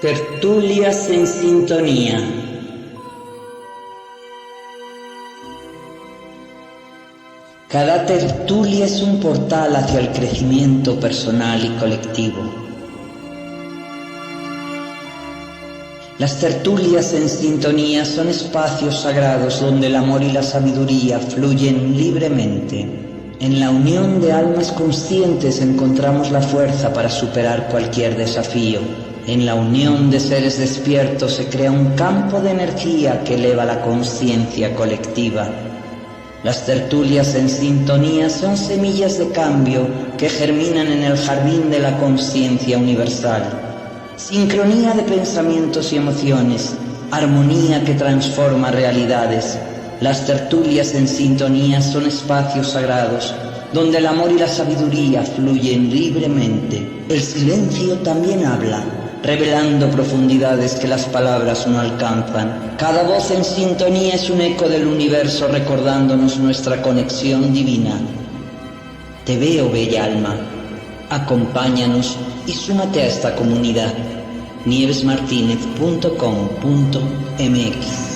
Tertulias en sintonía. Cada tertulia es un portal hacia el crecimiento personal y colectivo. Las tertulias en sintonía son espacios sagrados donde el amor y la sabiduría fluyen libremente. En la unión de almas conscientes encontramos la fuerza para superar cualquier desafío. En la unión de seres despiertos se crea un campo de energía que eleva la conciencia colectiva. Las tertulias en sintonía son semillas de cambio que germinan en el jardín de la conciencia universal. Sincronía de pensamientos y emociones, armonía que transforma realidades. Las tertulias en sintonía son espacios sagrados donde el amor y la sabiduría fluyen libremente. El silencio también habla, revelando profundidades que las palabras no alcanzan. Cada voz en sintonía es un eco del universo recordándonos nuestra conexión divina. Te veo, bella alma. Acompáñanos y súmate a esta comunidad. nievesmartinez.com.mx.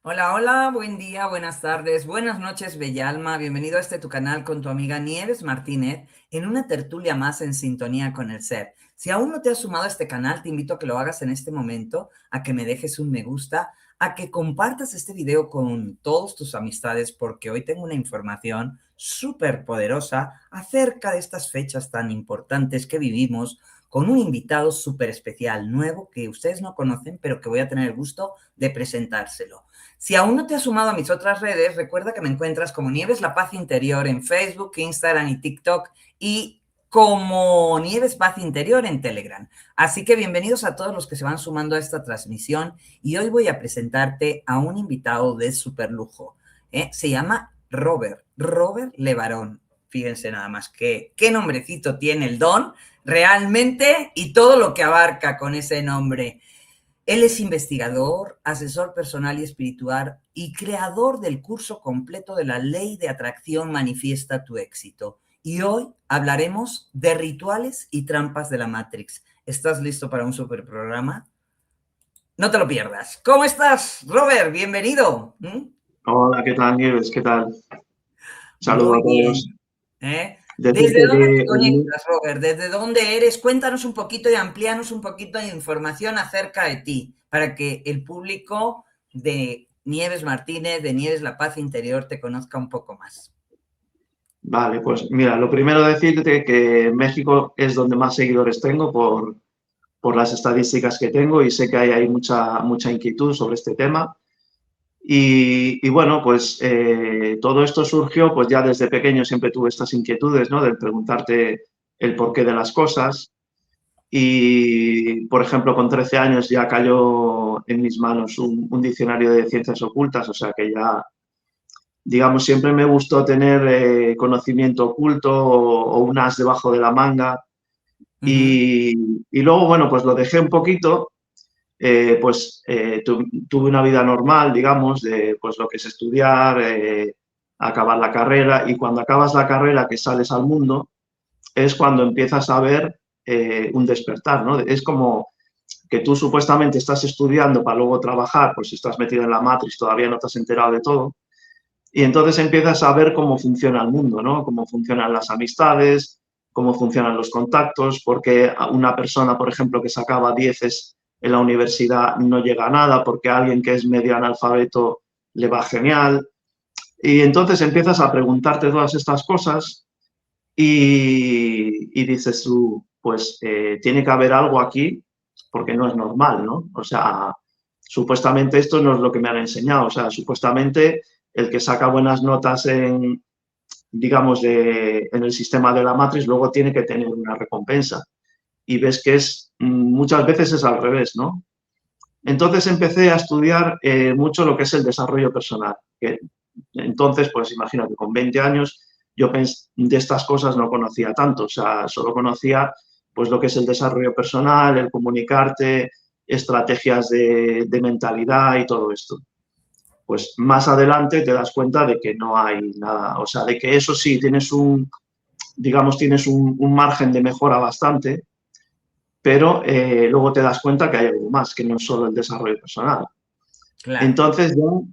Hola, hola, buen día, buenas tardes, buenas noches, bella alma. Bienvenido a tu canal con tu amiga Nieves Martínez en una tertulia más en sintonía con el ser. Si aún no te has sumado a este canal, te invito a que lo hagas en este momento, a que me dejes un me gusta, a que compartas este video con todos tus amistades, porque hoy tengo una información súper poderosa acerca de estas fechas tan importantes que vivimos, con un invitado súper especial, nuevo, que ustedes no conocen, pero que voy a tener el gusto de presentárselo. Si aún no te has sumado a mis otras redes, recuerda que me encuentras como Nieves La Paz Interior en Facebook, Instagram y TikTok, y como Nieves Paz Interior en Telegram. Así que bienvenidos a todos los que se van sumando a esta transmisión, y hoy voy a presentarte a un invitado de super lujo. Se llama Robert Levarón. Fíjense nada más qué nombrecito tiene el don realmente y todo lo que abarca con ese nombre. Él es investigador, asesor personal y espiritual y creador del curso completo de la Ley de Atracción Manifiesta tu Éxito. Y hoy hablaremos de rituales y trampas de la Matrix. ¿Estás listo para un super programa? No te lo pierdas. ¿Cómo estás, Robert? Bienvenido. Hola, ¿qué tal, Nieves? ¿Qué tal? Saludos Muy a todos. bien. ¿Desde Decirte dónde te que conectas, Robert? ¿Desde dónde eres? Cuéntanos un poquito y amplíanos un poquito de información acerca de ti, para que el público de Nieves Martínez, de Nieves La Paz Interior, te conozca un poco más. Vale, pues mira, lo primero decirte que México es donde más seguidores tengo por las estadísticas que tengo y sé que hay mucha inquietud sobre este tema. Y bueno, pues todo esto surgió, pues ya desde pequeño siempre tuve estas inquietudes, ¿no? De preguntarte el porqué de las cosas. Y, por ejemplo, con 13 años ya cayó en mis manos un diccionario de ciencias ocultas, o sea que ya, digamos, siempre me gustó tener conocimiento oculto o un as debajo de la manga. Y luego, bueno, pues lo dejé un poquito, tuve una vida normal, digamos, de pues lo que es estudiar, acabar la carrera, y cuando acabas la carrera que sales al mundo es cuando empiezas a ver un despertar, ¿no? Es como que tú supuestamente estás estudiando para luego trabajar, pues estás metido en la Matrix, todavía no te has enterado de todo, y entonces empiezas a ver cómo funciona el mundo, ¿no? Cómo funcionan las amistades, cómo funcionan los contactos, porque una persona, por ejemplo, que sacaba 10 en la universidad no llega a nada, porque a alguien que es medio analfabeto le va genial. Y entonces empiezas a preguntarte todas estas cosas y dices tú, pues tiene que haber algo aquí porque no es normal, ¿no? O sea, supuestamente esto no es lo que me han enseñado, o sea, supuestamente el que saca buenas notas en, digamos, en el sistema de la Matrix luego tiene que tener una recompensa. Y ves que muchas veces es al revés, ¿no? Entonces empecé a estudiar mucho lo que es el desarrollo personal. Que entonces, pues imagínate, con 20 años yo de estas cosas no conocía tanto, o sea, solo conocía pues lo que es el desarrollo personal, el comunicarte, estrategias de mentalidad y todo esto. Pues más adelante te das cuenta de que no hay nada, o sea, de que eso sí, tienes un margen de mejora bastante, pero luego te das cuenta que hay algo más, que no es solo el desarrollo personal. Claro. Entonces yo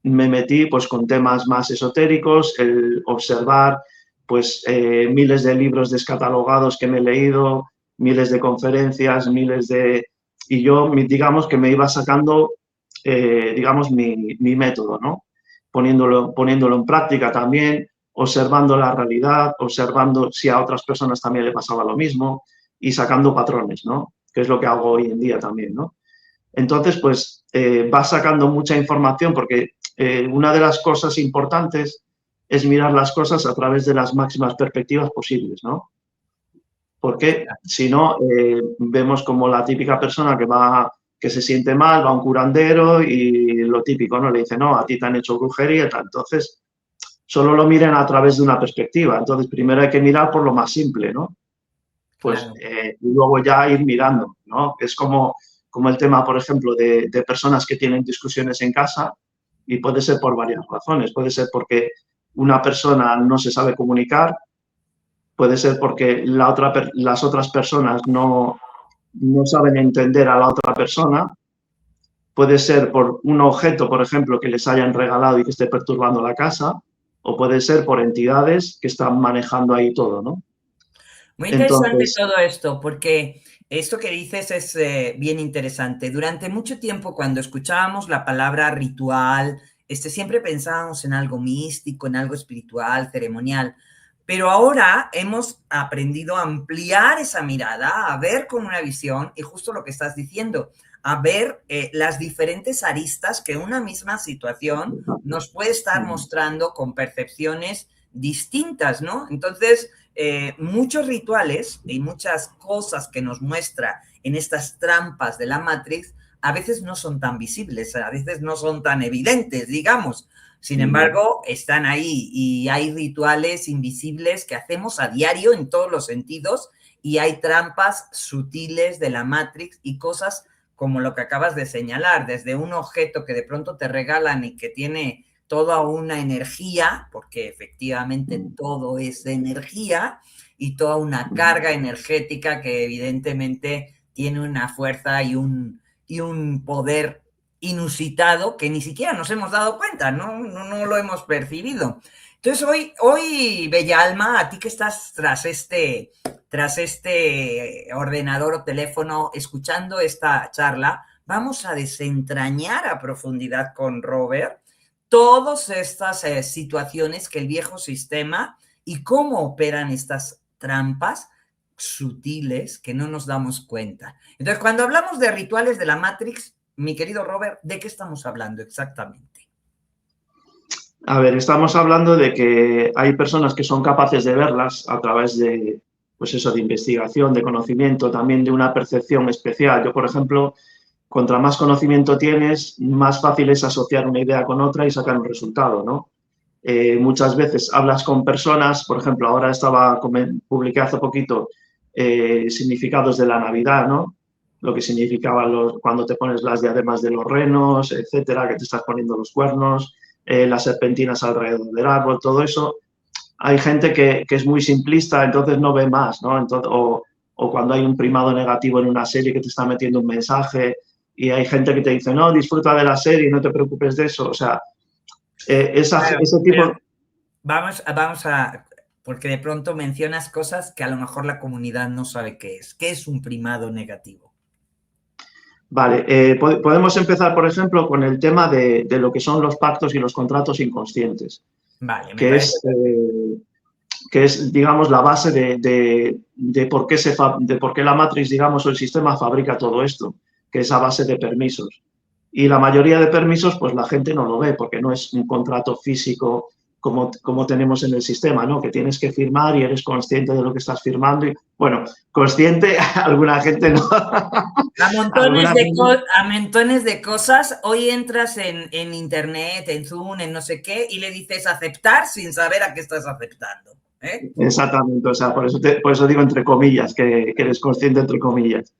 me metí pues con temas más esotéricos, el observar pues miles de libros descatalogados que me he leído, miles de conferencias, y yo digamos que me iba sacando digamos mi método, ¿no? Poniéndolo en práctica también, observando la realidad, observando si a otras personas también le pasaba lo mismo y sacando patrones, ¿no? Que es lo que hago hoy en día también, ¿no? Entonces, pues vas sacando mucha información porque una de las cosas importantes es mirar las cosas a través de las máximas perspectivas posibles, ¿no? Porque si no, vemos como la típica persona que se siente mal, va a un curandero y lo típico, ¿no? Le dice, no, a ti te han hecho brujería y tal. Entonces, solo lo miran a través de una perspectiva. Entonces, primero hay que mirar por lo más simple, ¿no? Pues Claro. y luego ya ir mirando, ¿no? Es como el tema, por ejemplo, de personas que tienen discusiones en casa y puede ser por varias razones. Puede ser porque una persona no se sabe comunicar, puede ser porque las otras personas no saben entender a la otra persona, puede ser por un objeto, por ejemplo, que les hayan regalado y que esté perturbando la casa, o puede ser por entidades que están manejando ahí todo, ¿no? Muy interesante Entonces, todo esto, porque esto que dices es bien interesante. Durante mucho tiempo, cuando escuchábamos la palabra ritual, siempre pensábamos en algo místico, en algo espiritual, ceremonial, pero ahora hemos aprendido a ampliar esa mirada, a ver con una visión, y justo lo que estás diciendo, a ver las diferentes aristas que una misma situación nos puede estar mostrando con percepciones distintas, ¿no? Entonces, muchos rituales y muchas cosas que nos muestra en estas trampas de la Matrix a veces no son tan visibles, a veces no son tan evidentes, digamos. Sin embargo, están ahí y hay rituales invisibles que hacemos a diario en todos los sentidos y hay trampas sutiles de la Matrix y cosas como lo que acabas de señalar, desde un objeto que de pronto te regalan y que tiene toda una energía, porque efectivamente todo es energía, y toda una carga energética que evidentemente tiene una fuerza y un poder inusitado que ni siquiera nos hemos dado cuenta, no lo hemos percibido. Entonces hoy, Bella Alma, a ti que estás tras este ordenador o teléfono escuchando esta charla, vamos a desentrañar a profundidad con Robert todas estas situaciones que el viejo sistema y cómo operan estas trampas sutiles que no nos damos cuenta. Entonces, cuando hablamos de rituales de la Matrix, mi querido Robert, ¿de qué estamos hablando exactamente? A ver, estamos hablando de que hay personas que son capaces de verlas a través de, pues eso, de investigación, de conocimiento, también de una percepción especial. Yo, por ejemplo, contra más conocimiento tienes, más fácil es asociar una idea con otra y sacar un resultado, ¿no? Muchas veces hablas con personas, por ejemplo, ahora publiqué hace poquito significados de la Navidad, ¿no? Lo que significaba cuando te pones las diademas de los renos, etcétera, que te estás poniendo los cuernos, las serpentinas alrededor del árbol, todo eso. Hay gente que es muy simplista, entonces no ve más, ¿no? Entonces, o cuando hay un primado negativo en una serie que te está metiendo un mensaje y hay gente que te dice, no, disfruta de la serie, no te preocupes de eso. O sea, Claro, ese tipo... Vamos a, porque de pronto mencionas cosas que a lo mejor la comunidad no sabe qué es. ¿Qué es un primado negativo? Vale, podemos empezar, por ejemplo, con el tema de lo que son los pactos y los contratos inconscientes, Vale, me que parece. es, digamos, la base de por qué la Matrix, digamos, o el sistema fabrica todo esto, que es a base de permisos. Y la mayoría de permisos, pues la gente no lo ve, porque no es un contrato físico como tenemos en el sistema, ¿no? Que tienes que firmar y eres consciente de lo que estás firmando. Y, bueno, consciente, alguna gente no. A montones de cosas. Hoy entras en internet, en Zoom, en no sé qué, y le dices aceptar sin saber a qué estás aceptando. ¿eh? Exactamente, o sea, por eso digo entre comillas, que eres consciente entre comillas.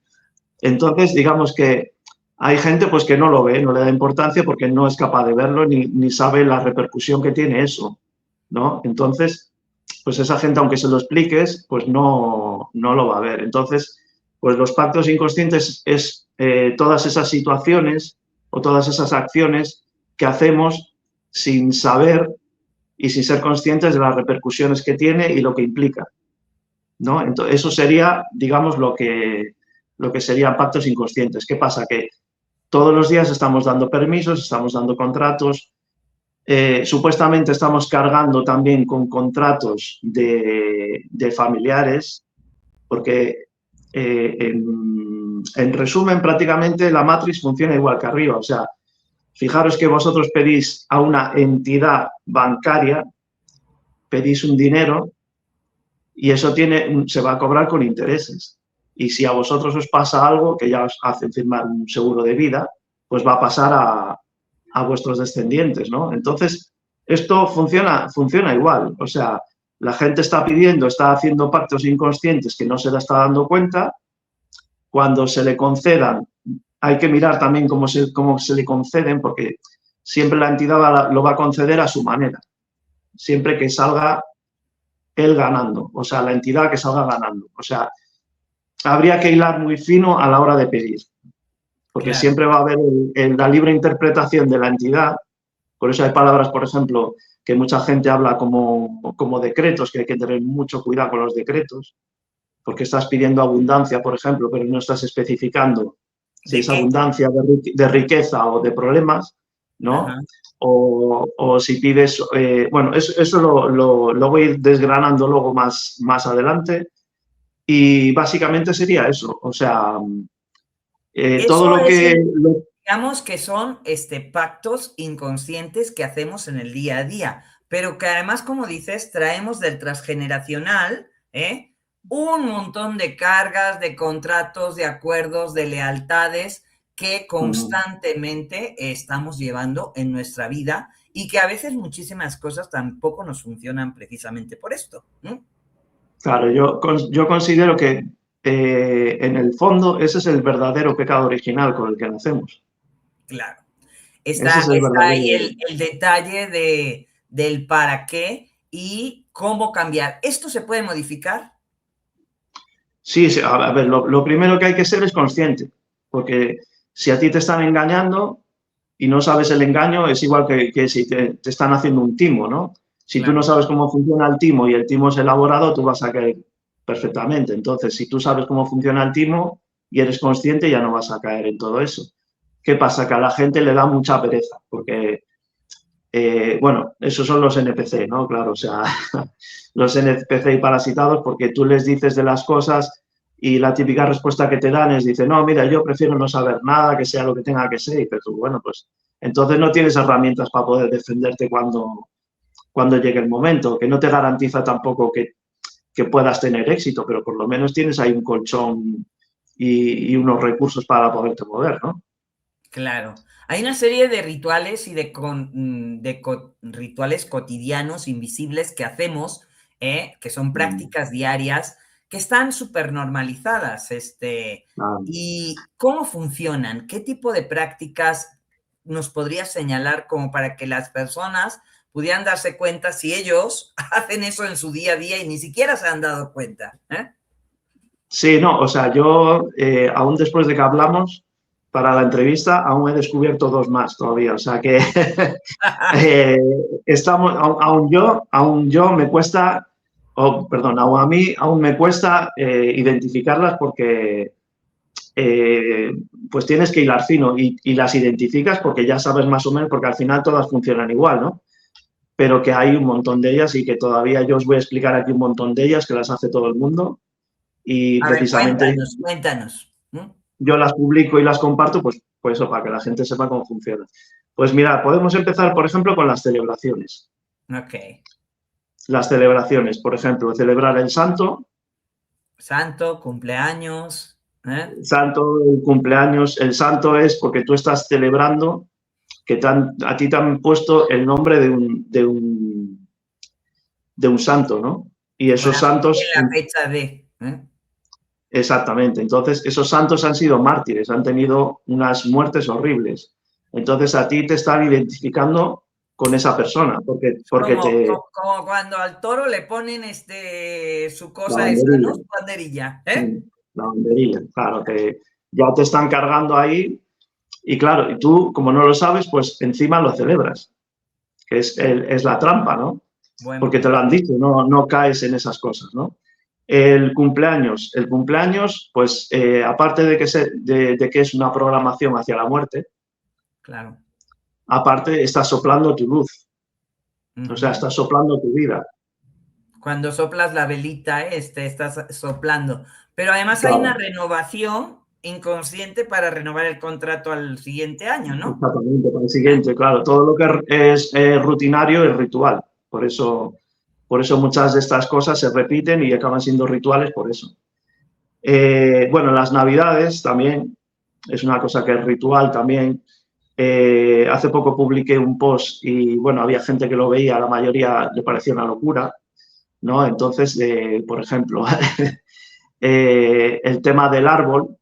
Entonces, digamos que hay gente pues que no lo ve, no le da importancia porque no es capaz de verlo ni sabe la repercusión que tiene eso, ¿no? Entonces, pues esa gente, aunque se lo expliques, pues no lo va a ver. Entonces, pues los pactos inconscientes es todas esas situaciones o todas esas acciones que hacemos sin saber y sin ser conscientes de las repercusiones que tiene y lo que implica, ¿no? Entonces, eso sería, digamos, lo que serían pactos inconscientes. ¿Qué pasa? Que todos los días estamos dando permisos, estamos dando contratos, supuestamente estamos cargando también con contratos de familiares, porque en resumen, prácticamente la matriz funciona igual que arriba. O sea, fijaros que vosotros pedís a una entidad bancaria, pedís un dinero y eso se va a cobrar con intereses. Y si a vosotros os pasa algo, que ya os hacen firmar un seguro de vida, pues va a pasar a vuestros descendientes, ¿no? Entonces, esto funciona igual. O sea, la gente está pidiendo, está haciendo pactos inconscientes que no se le está dando cuenta. Cuando se le concedan, hay que mirar también cómo se le conceden, porque siempre la entidad lo va a conceder a su manera. Siempre que salga él ganando, o sea, la entidad que salga ganando. O sea, habría que hilar muy fino a la hora de pedir, porque Claro. siempre va a haber la libre interpretación de la entidad. Por eso hay palabras, por ejemplo, que mucha gente habla como decretos, que hay que tener mucho cuidado con los decretos, porque estás pidiendo abundancia, por ejemplo, pero no estás especificando si ¿De es qué? abundancia de riqueza o de problemas, ¿no? Ajá. O si pides, bueno, eso lo voy a ir desgranando luego más adelante. Y básicamente sería eso, o sea, todo Eso lo es que... digamos que son pactos inconscientes que hacemos en el día a día, pero que además, como dices, traemos del transgeneracional, un montón de cargas, de contratos, de acuerdos, de lealtades que constantemente estamos llevando en nuestra vida y que a veces muchísimas cosas tampoco nos funcionan precisamente por esto, ¿no? Claro, yo considero que en el fondo ese es el verdadero pecado original con el que nacemos. Claro. Ese es el Está ahí verdadero... el detalle del para qué y cómo cambiar. ¿Esto se puede modificar? Sí, sí, a ver, lo primero que hay que ser es consciente, porque si a ti te están engañando y no sabes el engaño, es igual que si te están haciendo un timo, ¿no? Si tú no Claro. sabes cómo funciona el timo y el timo es elaborado, tú vas a caer perfectamente. Entonces, si tú sabes cómo funciona el timo y eres consciente, ya no vas a caer en todo eso. ¿Qué pasa? Que a la gente le da mucha pereza, porque, bueno, esos son los NPC, ¿no? Claro, o sea, los NPC y parasitados, porque tú les dices de las cosas y la típica respuesta que te dan es, dice, no, mira, yo prefiero no saber nada, que sea lo que tenga que ser, y pero tú, bueno, pues entonces no tienes herramientas para poder defenderte cuando llegue el momento, que no te garantiza tampoco que puedas tener éxito, pero por lo menos tienes ahí un colchón y unos recursos para poderte mover, ¿no? Claro. Hay una serie de rituales y rituales cotidianos invisibles que hacemos, que son prácticas diarias, que están súper normalizadas. ¿Y cómo funcionan? ¿Qué tipo de prácticas nos podrías señalar como para que las personas pudieran darse cuenta si ellos hacen eso en su día a día y ni siquiera se han dado cuenta? Sí, no, o sea, yo aún después de que hablamos para la entrevista, aún he descubierto dos más todavía, o sea que estamos, aún yo me cuesta, perdón, aún a mí aún me cuesta identificarlas porque pues tienes que hilar fino y las identificas porque ya sabes más o menos, porque al final todas funcionan igual, ¿no? Pero que hay un montón de ellas y que todavía yo os voy a explicar aquí un montón de ellas que las hace todo el mundo y A ver, precisamente cuéntanos. yo las publico y las comparto, pues eso, para que la gente sepa cómo funciona. Pues mira, podemos empezar, por ejemplo, con las celebraciones. Ok. Las celebraciones, por ejemplo, celebrar el santo. Santo, cumpleaños. Santo, el cumpleaños. El santo es porque tú estás celebrando que a ti te han puesto el nombre de un santo, ¿no? Y Con esos santos, la fecha de... exactamente, entonces esos santos han sido mártires, han tenido unas muertes horribles. Entonces a ti te están identificando con esa persona, porque te... Como cuando al toro le ponen su La cosa esa, banderilla. ¿no? Su banderilla, La banderilla, claro, que ya te están cargando ahí y claro, y tú, como no lo sabes, pues encima lo celebras, que es la trampa, ¿no? Buen Porque te punto. lo han dicho, no caes en esas cosas, ¿no? El cumpleaños, pues aparte de que es una programación hacia la muerte, Claro. aparte estás soplando tu luz, o sea, Ujú. estás soplando tu vida. Cuando soplas la velita, estás soplando. Pero además hay una Claro, renovación inconsciente para renovar el contrato al siguiente año, ¿no? exactamente, para el ¿Eh? siguiente, claro, todo lo que es rutinario es ritual, por eso muchas de estas cosas se repiten y acaban siendo rituales por eso. Bueno, las Navidades también es una cosa que es ritual también. Hace poco publiqué un post y, bueno, había gente que lo veía, a la mayoría le parecía una locura, ¿no? Entonces, por ejemplo, el tema del árbol,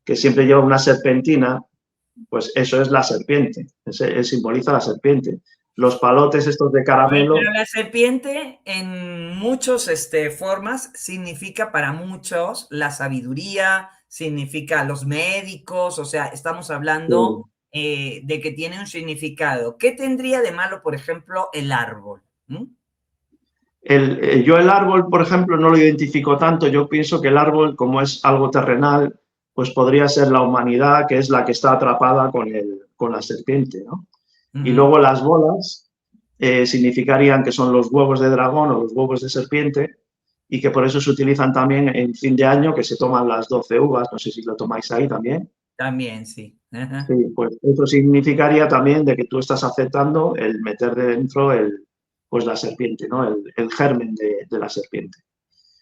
que siempre lleva una serpentina, pues eso es la serpiente, simboliza la serpiente. Los palotes estos de Pero caramelo. la serpiente en muchas formas significa para muchos la sabiduría, significa los médicos, o sea, estamos hablando de que tiene un significado. ¿Qué tendría de malo, por ejemplo, el árbol? Yo el árbol, por ejemplo, no lo identifico tanto. Yo pienso que el árbol, como es algo terrenal, pues podría ser la humanidad, que es la que está atrapada con la serpiente, ¿no? Y luego las bolas significarían que son los huevos de dragón o los huevos de serpiente y que por eso se utilizan también en fin de año, que se toman las 12 uvas. No sé si lo tomáis ahí también. También, sí. Sí, pues eso significaría también de que tú estás aceptando el meter de dentro pues la serpiente, ¿no? El germen de la serpiente.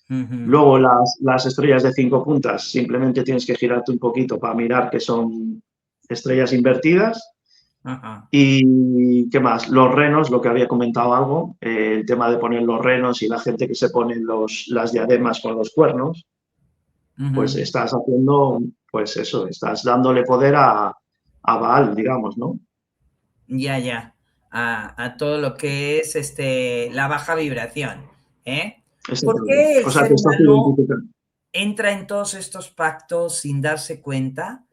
Luego las estrellas de 5 puntas, simplemente tienes que girarte un poquito para mirar que son estrellas invertidas. Ajá. Y ¿qué más? Los renos, lo que había comentado algo, el tema de poner los renos y la gente que se pone las diademas con los cuernos, pues estás haciendo, pues eso, estás dándole poder a Baal, digamos, ¿no? Ya. A todo lo que es la baja vibración. ¿Por Exactamente. qué el O sea, ser te estás humano identificando. entra en todos estos pactos sin darse cuenta?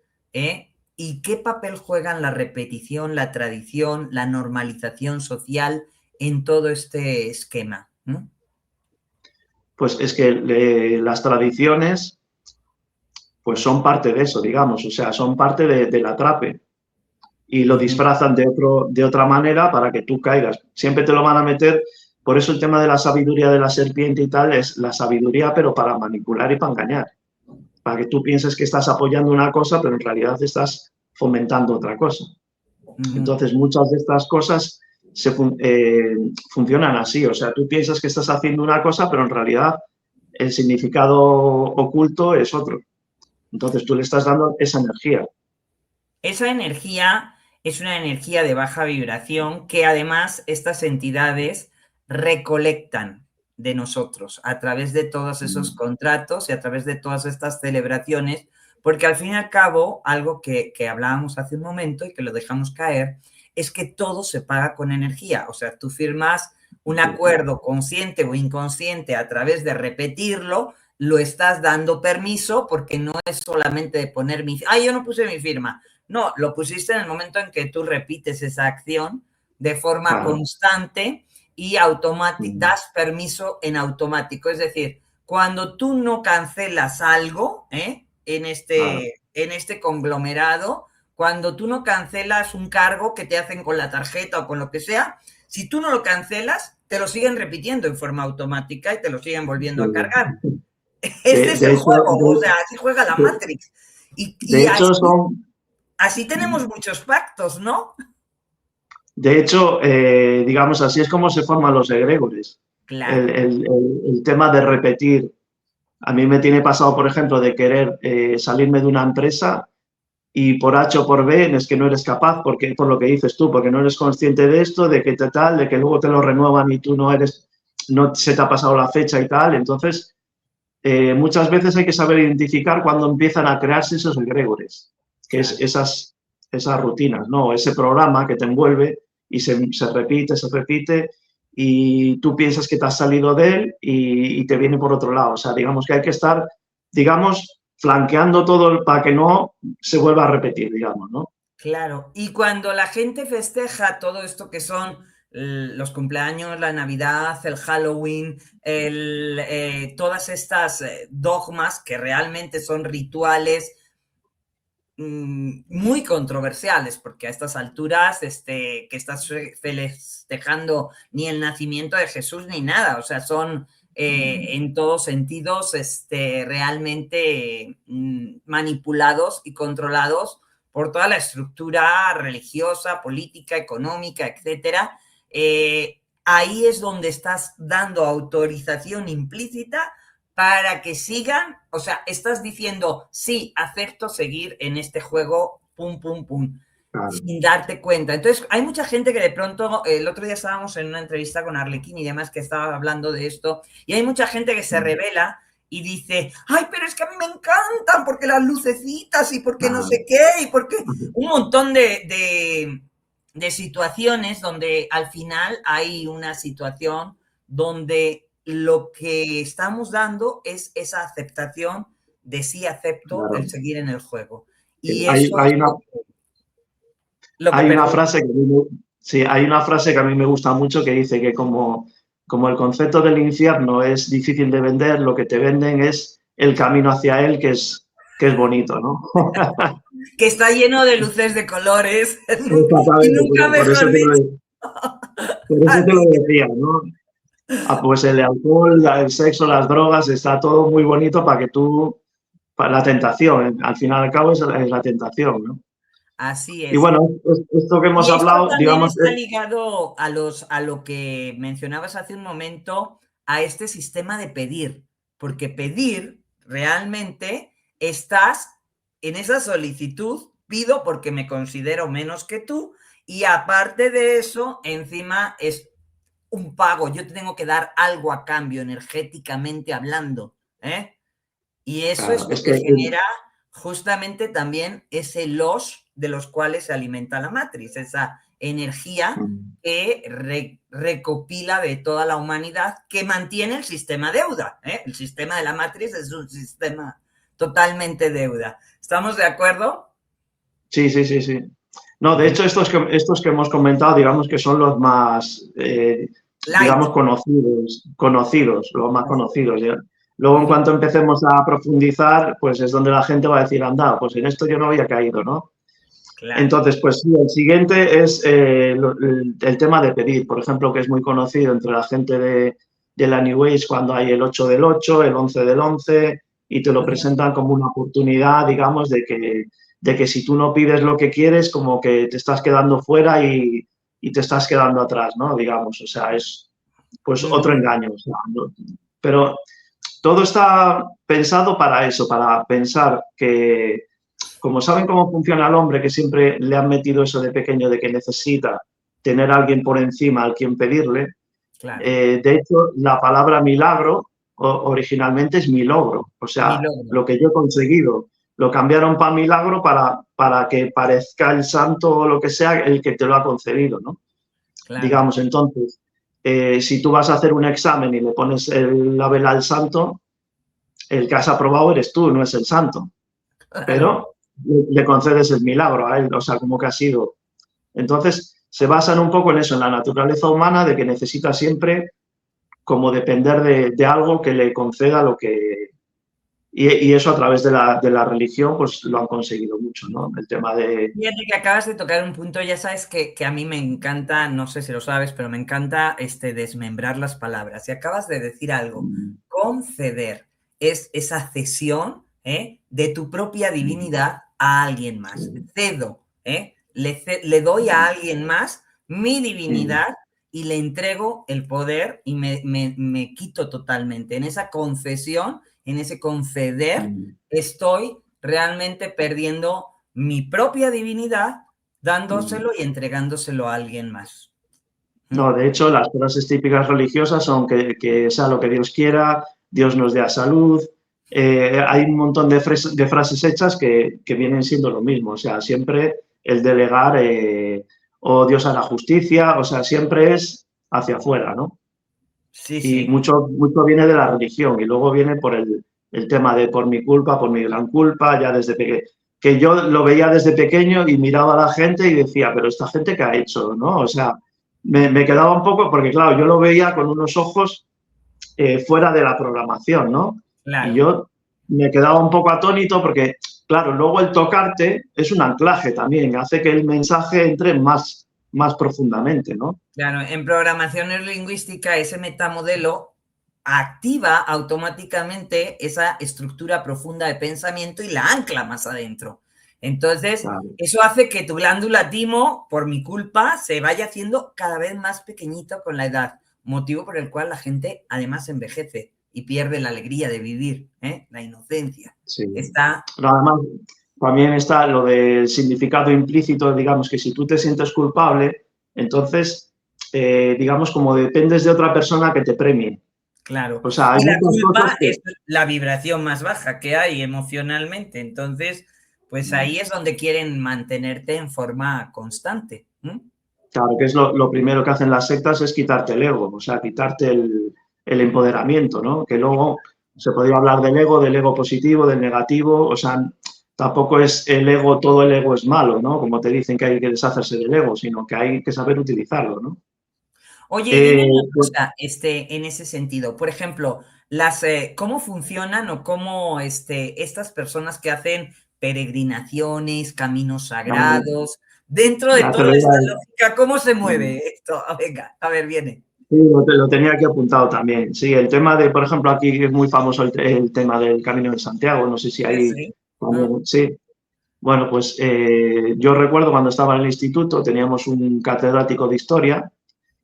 ¿Y qué papel juegan la repetición, la tradición, la normalización social en todo este esquema? Pues es que las tradiciones pues son parte de eso, digamos, o sea, son parte del atrape y lo disfrazan de otra manera para que tú caigas. Siempre te lo van a meter, por eso el tema de la sabiduría de la serpiente y tal es la sabiduría, pero para manipular y para engañar, para que tú pienses que estás apoyando una cosa, pero en realidad estás fomentando otra cosa. Entonces, muchas de estas cosas funcionan así, o sea, tú piensas que estás haciendo una cosa, pero en realidad el significado oculto es otro. Entonces, tú le estás dando esa energía. Esa energía es una energía de baja vibración que además estas entidades recolectan de nosotros a través de todos esos contratos y a través de todas estas celebraciones, porque al fin y al cabo, algo que hablábamos hace un momento y que lo dejamos caer, es que todo se paga con energía. O sea, tú firmas un acuerdo consciente o inconsciente a través de repetirlo, lo estás dando permiso porque no es solamente de poner yo no puse mi firma. No, lo pusiste en el momento en que tú repites esa acción de forma constante y das permiso en automático. Es decir, cuando tú no cancelas algo en este conglomerado, cuando tú no cancelas un cargo que te hacen con la tarjeta o con lo que sea, si tú no lo cancelas, te lo siguen repitiendo en forma automática y te lo siguen volviendo a cargar. Este es el juego, o sea, así juega la Matrix. De hecho, así tenemos muchos pactos, ¿no? De hecho, digamos, así es como se forman los egregores. Claro. El tema de repetir. A mí me tiene pasado, por ejemplo, de querer salirme de una empresa y por H o por B es que no eres capaz, por lo que dices tú, porque no eres consciente de esto, de que tal, de que luego te lo renuevan y tú no eres... no se te ha pasado la fecha y tal. Entonces, muchas veces hay que saber identificar cuando empiezan a crearse esos egregores, que es esas rutinas, ¿no? Ese programa que te envuelve y se repite, y tú piensas que te has salido de él y te viene por otro lado. O sea, digamos que hay que estar, digamos, flanqueando todo para que no se vuelva a repetir, digamos, ¿no? Claro, y cuando la gente festeja todo esto que son los cumpleaños, la Navidad, el Halloween, todas estas dogmas que realmente son rituales muy controversiales, porque a estas alturas que estás festejando ni el nacimiento de Jesús ni nada, o sea, son en todos sentidos realmente manipulados y controlados por toda la estructura religiosa, política, económica, etcétera. Ahí es donde estás dando autorización implícita para que sigan, o sea, estás diciendo, sí, acepto seguir en este juego, pum, pum, pum, Claro. sin darte cuenta. Entonces, hay mucha gente que de pronto, el otro día estábamos en una entrevista con Arlequín y demás que estaba hablando de esto, y hay mucha gente que se revela y dice, ay, pero es que a mí me encantan porque las lucecitas y porque no sé qué, y porque un montón de situaciones donde al final hay una situación donde lo que estamos dando es esa aceptación de sí acepto el seguir en el juego. Y eso Hay es una frase hay una frase que a mí me gusta mucho que dice que como el concepto del infierno es difícil de vender, lo que te venden es el camino hacia él, que es bonito, ¿no? Que está lleno de luces de colores. Y Exactamente, nunca por eso mejor dicho. te lo decía, ¿no? Pues el alcohol, el sexo, las drogas, está todo muy bonito para que la tentación, al final y al cabo es la tentación, ¿no? Así Y es. bueno, esto que hemos Y esto hablado, también digamos, está ligado a lo que mencionabas hace un momento, a este sistema de pedir, porque pedir realmente estás en esa solicitud, pido porque me considero menos que tú, y aparte de eso, encima es un pago, yo te tengo que dar algo a cambio, energéticamente hablando, ¿eh? Y eso claro, es lo es que que genera justamente también ese los de los cuales se alimenta la matriz, esa energía que recopila de toda la humanidad, que mantiene el sistema deuda, ¿eh? El sistema de la matriz es un sistema totalmente deuda. ¿Estamos de acuerdo? sí. No, de hecho, estos que hemos comentado, digamos que son los más, Light. digamos, conocidos, los más conocidos. ¿Ya? Luego, en cuanto empecemos a profundizar, pues es donde la gente va a decir, anda, pues en esto yo no había caído, ¿no? Claro. Entonces, pues sí, el siguiente es el tema de pedir, por ejemplo, que es muy conocido entre la gente de la New Age cuando hay el 8 del 8, el 11 del 11, y te lo presentan como una oportunidad, digamos, de que si tú no pides lo que quieres, como que te estás quedando fuera y te estás quedando atrás, ¿no? Digamos, o sea, es pues otro engaño. O sea, ¿no? Pero todo está pensado para eso, para pensar que, como saben cómo funciona el hombre, que siempre le han metido eso de pequeño, de que necesita tener a alguien por encima al quien pedirle. Claro. De hecho, la palabra milagro originalmente es mi logro. O sea, lo que yo he conseguido. Lo cambiaron para milagro para que parezca el santo o lo que sea el que te lo ha concedido, ¿no? Claro. Digamos, entonces, si tú vas a hacer un examen y le pones la vela al santo, el que has aprobado eres tú, no es el santo. Claro. Pero le concedes el milagro a él, o sea, como que ha sido. Entonces, se basan un poco en eso, en la naturaleza humana, de que necesita siempre como depender de algo que le conceda lo que... Y eso a través de la religión, pues lo han conseguido mucho, ¿no? El tema de... Fíjate que acabas de tocar un punto, ya sabes que a mí me encanta, no sé si lo sabes, pero me encanta desmembrar las palabras. Y acabas de decir algo, conceder es esa cesión de tu propia divinidad a alguien más. Cedo, le doy a alguien más mi divinidad y le entrego el poder y me quito totalmente. En esa concesión, en ese conceder, estoy realmente perdiendo mi propia divinidad, dándoselo y entregándoselo a alguien más. No, de hecho, las frases típicas religiosas son que sea lo que Dios quiera, Dios nos dé a salud. Hay un montón de frases hechas que vienen siendo lo mismo. O sea, siempre el delegar o Dios hará justicia, o sea, siempre es hacia afuera, ¿no? Sí, Y sí. mucho viene de la religión y luego viene por el tema de por mi culpa, por mi gran culpa, ya desde pequeño. Que yo lo veía desde pequeño y miraba a la gente y decía, pero esta gente ¿qué ha hecho? ¿No? O sea, me quedaba un poco, porque claro, yo lo veía con unos ojos fuera de la programación, ¿no? Y Claro. yo me quedaba un poco atónito porque, claro, luego el tocarte es un anclaje también, hace que el mensaje entre más profundamente, ¿no? Claro, en programación neurolingüística ese metamodelo activa automáticamente esa estructura profunda de pensamiento y la ancla más adentro. Entonces, Claro. eso hace que tu glándula timo, por mi culpa, se vaya haciendo cada vez más pequeñito con la edad, motivo por el cual la gente además envejece y pierde la alegría de vivir, ¿eh? La inocencia. Sí. Está... Pero además, también está lo del significado implícito, digamos que si tú te sientes culpable, entonces, digamos, como dependes de otra persona que te premie. Claro. O sea, hay Y la muchas cosas culpa que... es la vibración más baja que hay emocionalmente. Entonces, pues ahí es donde quieren mantenerte en forma constante. Claro, que es lo primero que hacen las sectas es quitarte el ego, o sea, quitarte el empoderamiento, ¿no? Que luego se podría hablar del ego positivo, del negativo, o sea, tampoco es el ego, todo el ego es malo, ¿no? Como te dicen que hay que deshacerse del ego, sino que hay que saber utilizarlo, ¿no? Oye, y dime una Pues, cosa, en ese sentido. Por ejemplo, ¿cómo funcionan o cómo estas personas que hacen peregrinaciones, caminos sagrados, dentro de ya te toda lo esta iba lógica, cómo se mueve esto? Ah, venga, a ver, viene. sí, lo tenía aquí apuntado también. Sí, el tema de, por ejemplo, aquí es muy famoso el tema del Camino de Santiago, no sé si Sí, hay sí. también, sí. Bueno, pues yo recuerdo cuando estaba en el instituto, teníamos un catedrático de historia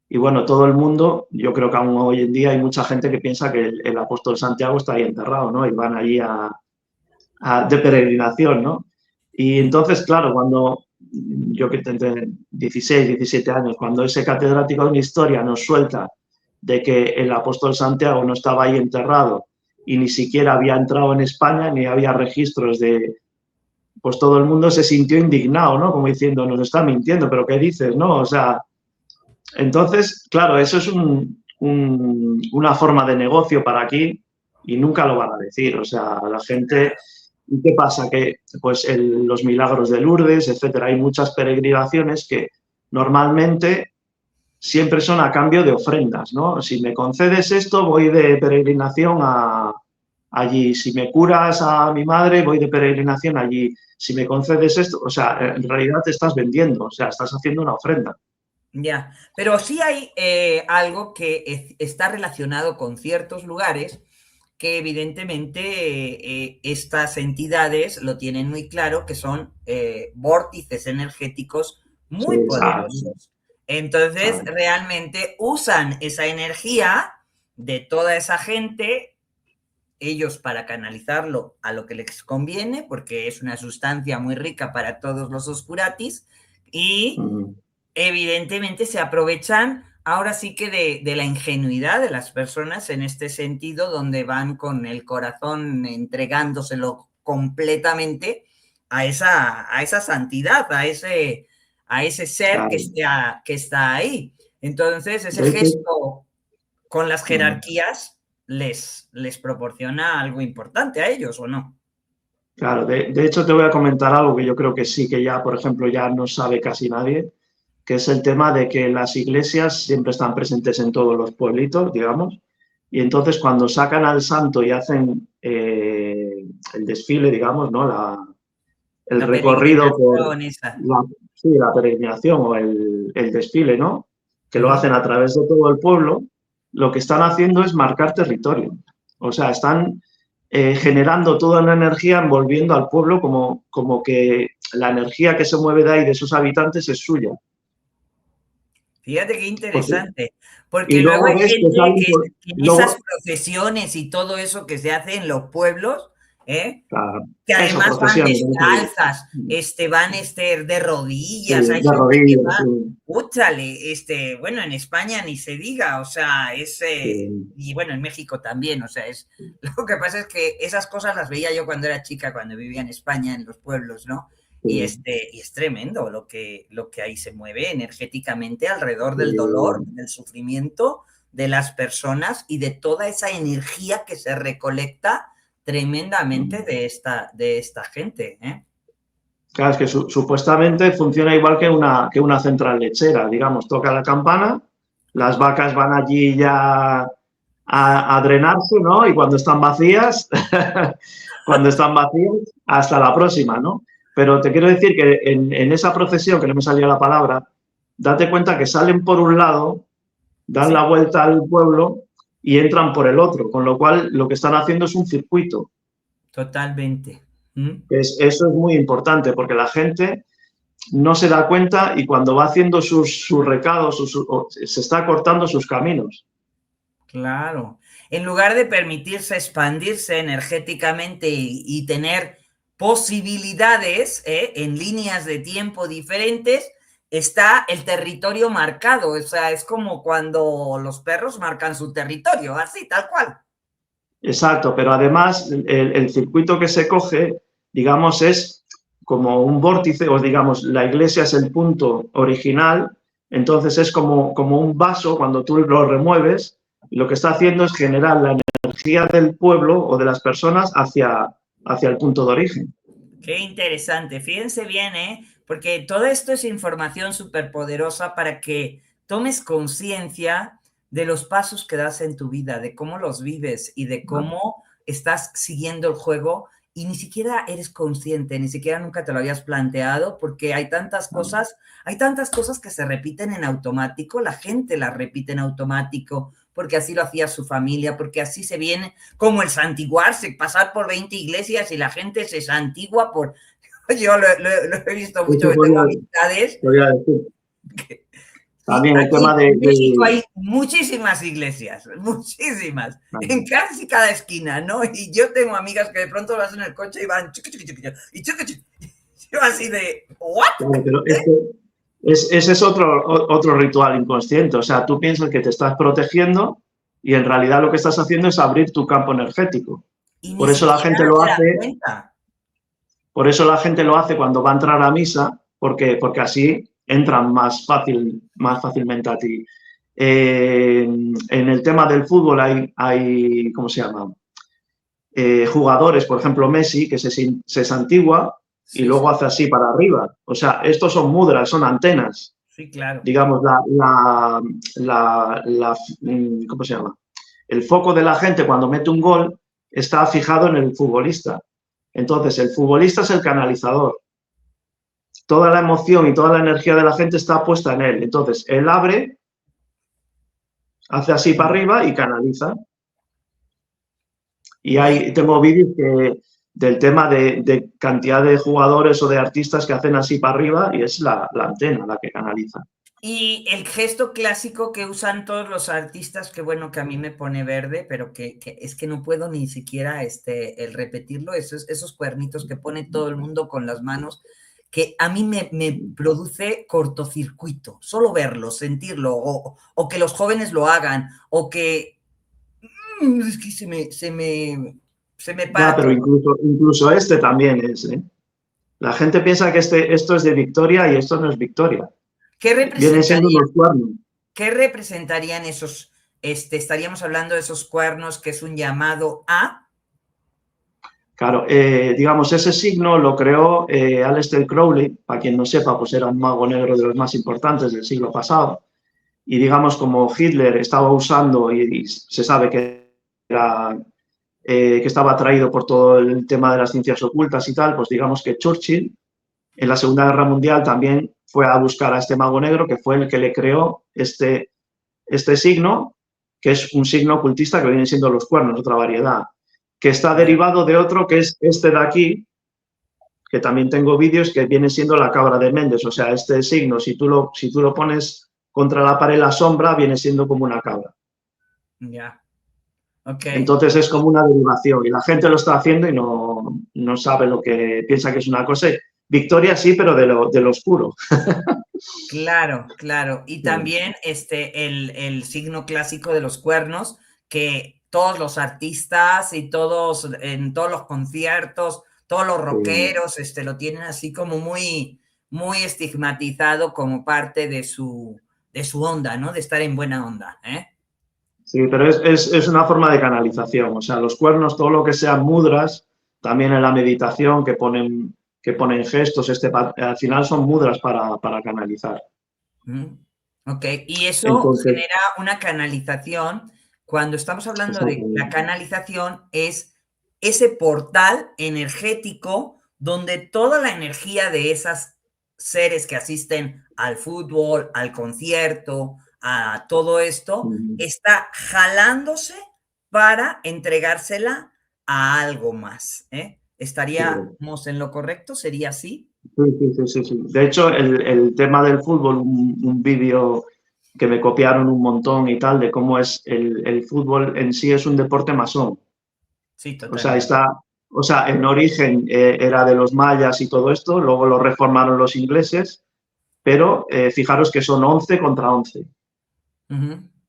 y bueno, todo el mundo, yo creo que aún hoy en día hay mucha gente que piensa que el apóstol Santiago está ahí enterrado, ¿no? Y van allí de peregrinación, ¿no? Y Sí. entonces, claro, cuando yo que tendré 16, 17 años, cuando ese catedrático de una historia nos suelta de que el apóstol Santiago no estaba ahí enterrado y ni siquiera había entrado en España, ni había registros de, pues todo el mundo se sintió indignado, ¿no? Como diciendo, nos está mintiendo, pero ¿qué dices, no? O sea, entonces, claro, eso es una forma de negocio para aquí y nunca lo van a decir. O sea, la gente, ¿y qué pasa? Que pues los milagros de Lourdes, etcétera, hay muchas peregrinaciones que normalmente siempre son a cambio de ofrendas, ¿no? Si me concedes esto, voy de peregrinación allí. Si me curas a mi madre, voy de peregrinación allí. Si me concedes esto, o sea, en realidad te estás vendiendo, o sea, estás haciendo una ofrenda. Ya, pero sí hay algo que está relacionado con ciertos lugares que evidentemente estas entidades lo tienen muy claro, que son vórtices energéticos Sí, muy saben, poderosos. Entonces, saben. realmente usan esa energía de toda esa gente, ellos para canalizarlo a lo que les conviene, porque es una sustancia muy rica para todos los oscuratis, y evidentemente se aprovechan ahora sí que de la ingenuidad de las personas en este sentido, donde van con el corazón entregándoselo completamente a esa santidad, a ese ser Claro. que está ahí. Entonces, ese De hecho, gesto con las jerarquías les proporciona algo importante a ellos, ¿o no? claro, de hecho te voy a comentar algo que yo creo que sí que ya, por ejemplo, ya no sabe casi nadie, que es el tema de que las iglesias siempre están presentes en todos los pueblitos, digamos, y entonces cuando sacan al santo y hacen el desfile, digamos, ¿no? El La recorrido por peregrinación esa. la, sí, la peregrinación o el desfile, ¿no? Que lo Ujú. hacen a través de todo el pueblo, lo que están haciendo es marcar territorio. O sea, están generando toda una energía envolviendo al pueblo como que la energía que se mueve de ahí, de sus habitantes, es suya. Fíjate qué Porque, interesante, porque y luego luego hay ves que gente salen que por, en esas luego, procesiones y todo eso que se hace en los pueblos, ¿eh? Claro. Que Eso, además van procesión. descalzas, van de rodillas, Sí, hay de gente que rodillas, va, sí. úchale, bueno, en España ni se diga, o sea, Sí. y bueno, en México también, o sea, lo que pasa es que esas cosas las veía yo cuando era chica, cuando vivía en España, en los pueblos, ¿no? Y, Sí, y es tremendo lo que ahí se mueve energéticamente alrededor del dolor, sí. del sufrimiento de las personas y de toda esa energía que se recolecta tremendamente de esta gente, ¿eh? Claro, es que supuestamente funciona igual que una central lechera, digamos, toca la campana, las vacas van allí ya a drenarse, ¿no? Y cuando están vacías, cuando están vacías, hasta la próxima, ¿no? Pero te quiero decir que en esa procesión, que no me salía la palabra, date cuenta que salen por un lado, dan Sí, la vuelta al pueblo y entran por el otro, con lo cual lo que están haciendo es un circuito. totalmente. ¿Mm? Eso es muy importante porque la gente no se da cuenta y cuando va haciendo sus recados se está cortando sus caminos. Claro. En lugar de permitirse expandirse energéticamente y tener posibilidades, en líneas de tiempo diferentes, está el territorio marcado. O sea, es como cuando los perros marcan su territorio, así, tal cual. Exacto, pero además el circuito que se coge, digamos, es como un vórtice, o digamos, la iglesia es el punto original, entonces es como un vaso cuando tú lo remueves, y lo que está haciendo es generar la energía del pueblo o de las personas hacia el punto de origen. Qué interesante. Fíjense bien, ¿eh? Porque todo esto es información súper poderosa para que tomes conciencia de los pasos que das en tu vida, de cómo los vives y de cómo estás siguiendo el juego y ni siquiera eres consciente, ni siquiera nunca te lo habías planteado, porque hay tantas cosas que se repiten en automático, la gente las repite en automático, porque así lo hacía su familia, porque así se viene, como el santiguarse, pasar por 20 iglesias y la gente se santigua por... Yo lo he visto mucho, Eso que tengo amistades. podría decir. Y También el tema aquí de, en México hay muchísimas iglesias, muchísimas, en casi cada esquina, ¿no? Y yo tengo amigas que de pronto vas en el coche y van chiqui, chiqui, chiqui, y chiqui, chiqui. Yo así de, ¿what? claro, pero ese es otro ritual inconsciente. O sea, tú piensas que te estás protegiendo y en realidad lo que estás haciendo es abrir tu campo energético. Y ni Por eso la siquiera gente lo te das hace, cuenta. por eso la gente lo hace cuando va a entrar a misa, porque así entran más fácilmente a ti. En el tema del fútbol hay ¿cómo se llama? Jugadores, por ejemplo Messi, que se santigua y Sí, luego hace así para arriba. O sea, estos son mudras, son antenas. sí, claro. Digamos, ¿cómo se llama? El foco de la gente cuando mete un gol está fijado en el futbolista. Entonces, el futbolista es el canalizador. Toda la emoción y toda la energía de la gente está puesta en él. Entonces, él abre, hace así para arriba y canaliza. Y tengo vídeos del tema de cantidad de jugadores o de artistas que hacen así para arriba y es la antena la que canaliza. Y el gesto clásico que usan todos los artistas, que bueno, que a mí me pone verde, pero que es que no puedo ni siquiera el repetirlo, esos cuernitos que pone todo el mundo con las manos, que a mí me produce cortocircuito, solo verlo, sentirlo, o que los jóvenes lo hagan, o que es que se me Ya, para pero todo. incluso este también es, ¿eh? La gente piensa que esto es de Victoria y esto no es Victoria. ¿Qué Vienen siendo representaría? unos cuernos. ¿Qué representarían esos, estaríamos hablando de esos cuernos, que es un llamado a? Claro, digamos, ese signo lo creó Aleister Crowley, para quien no sepa, pues era un mago negro de los más importantes del siglo pasado. Y digamos, como Hitler estaba usando, y se sabe que que estaba atraído por todo el tema de las ciencias ocultas y tal, pues digamos que Churchill en la Segunda Guerra Mundial también fue a buscar a este mago negro, que fue el que le creó este signo, que es un signo ocultista que vienen siendo los cuernos, otra variedad, que está derivado de otro que es este de aquí, que también tengo vídeos, que viene siendo la cabra de Méndez. O sea, este signo, si tú lo pones contra la pared, la sombra, viene siendo como una cabra. Ya. Ok. Entonces es como una derivación y la gente lo está haciendo y no sabe lo que piensa que es una cosa. Victoria sí, pero de lo oscuro. Claro, claro. Y también el signo clásico de los cuernos, que todos los artistas y todos, en todos los conciertos, todos los rockeros, lo tienen así como muy, muy estigmatizado como parte de su onda, ¿no? De estar en buena onda, ¿eh? Sí, pero es una forma de canalización. O sea, los cuernos, todo lo que sean mudras, también en la meditación que ponen gestos, al final son mudras para canalizar. Ok, y eso Entonces, genera una canalización. Cuando estamos hablando de la canalización, es ese portal energético donde toda la energía de esos seres que asisten al fútbol, al concierto, a todo esto, está jalándose para entregársela a algo más, ¿eh? ¿Estaríamos en lo correcto? ¿Sería así? sí. De hecho, el tema del fútbol, un vídeo que me copiaron un montón y tal, de cómo es el fútbol en sí es un deporte masón. Sí, O sea, totalmente. en origen era de los mayas y todo esto, luego lo reformaron los ingleses, pero fijaros que son 11 contra 11,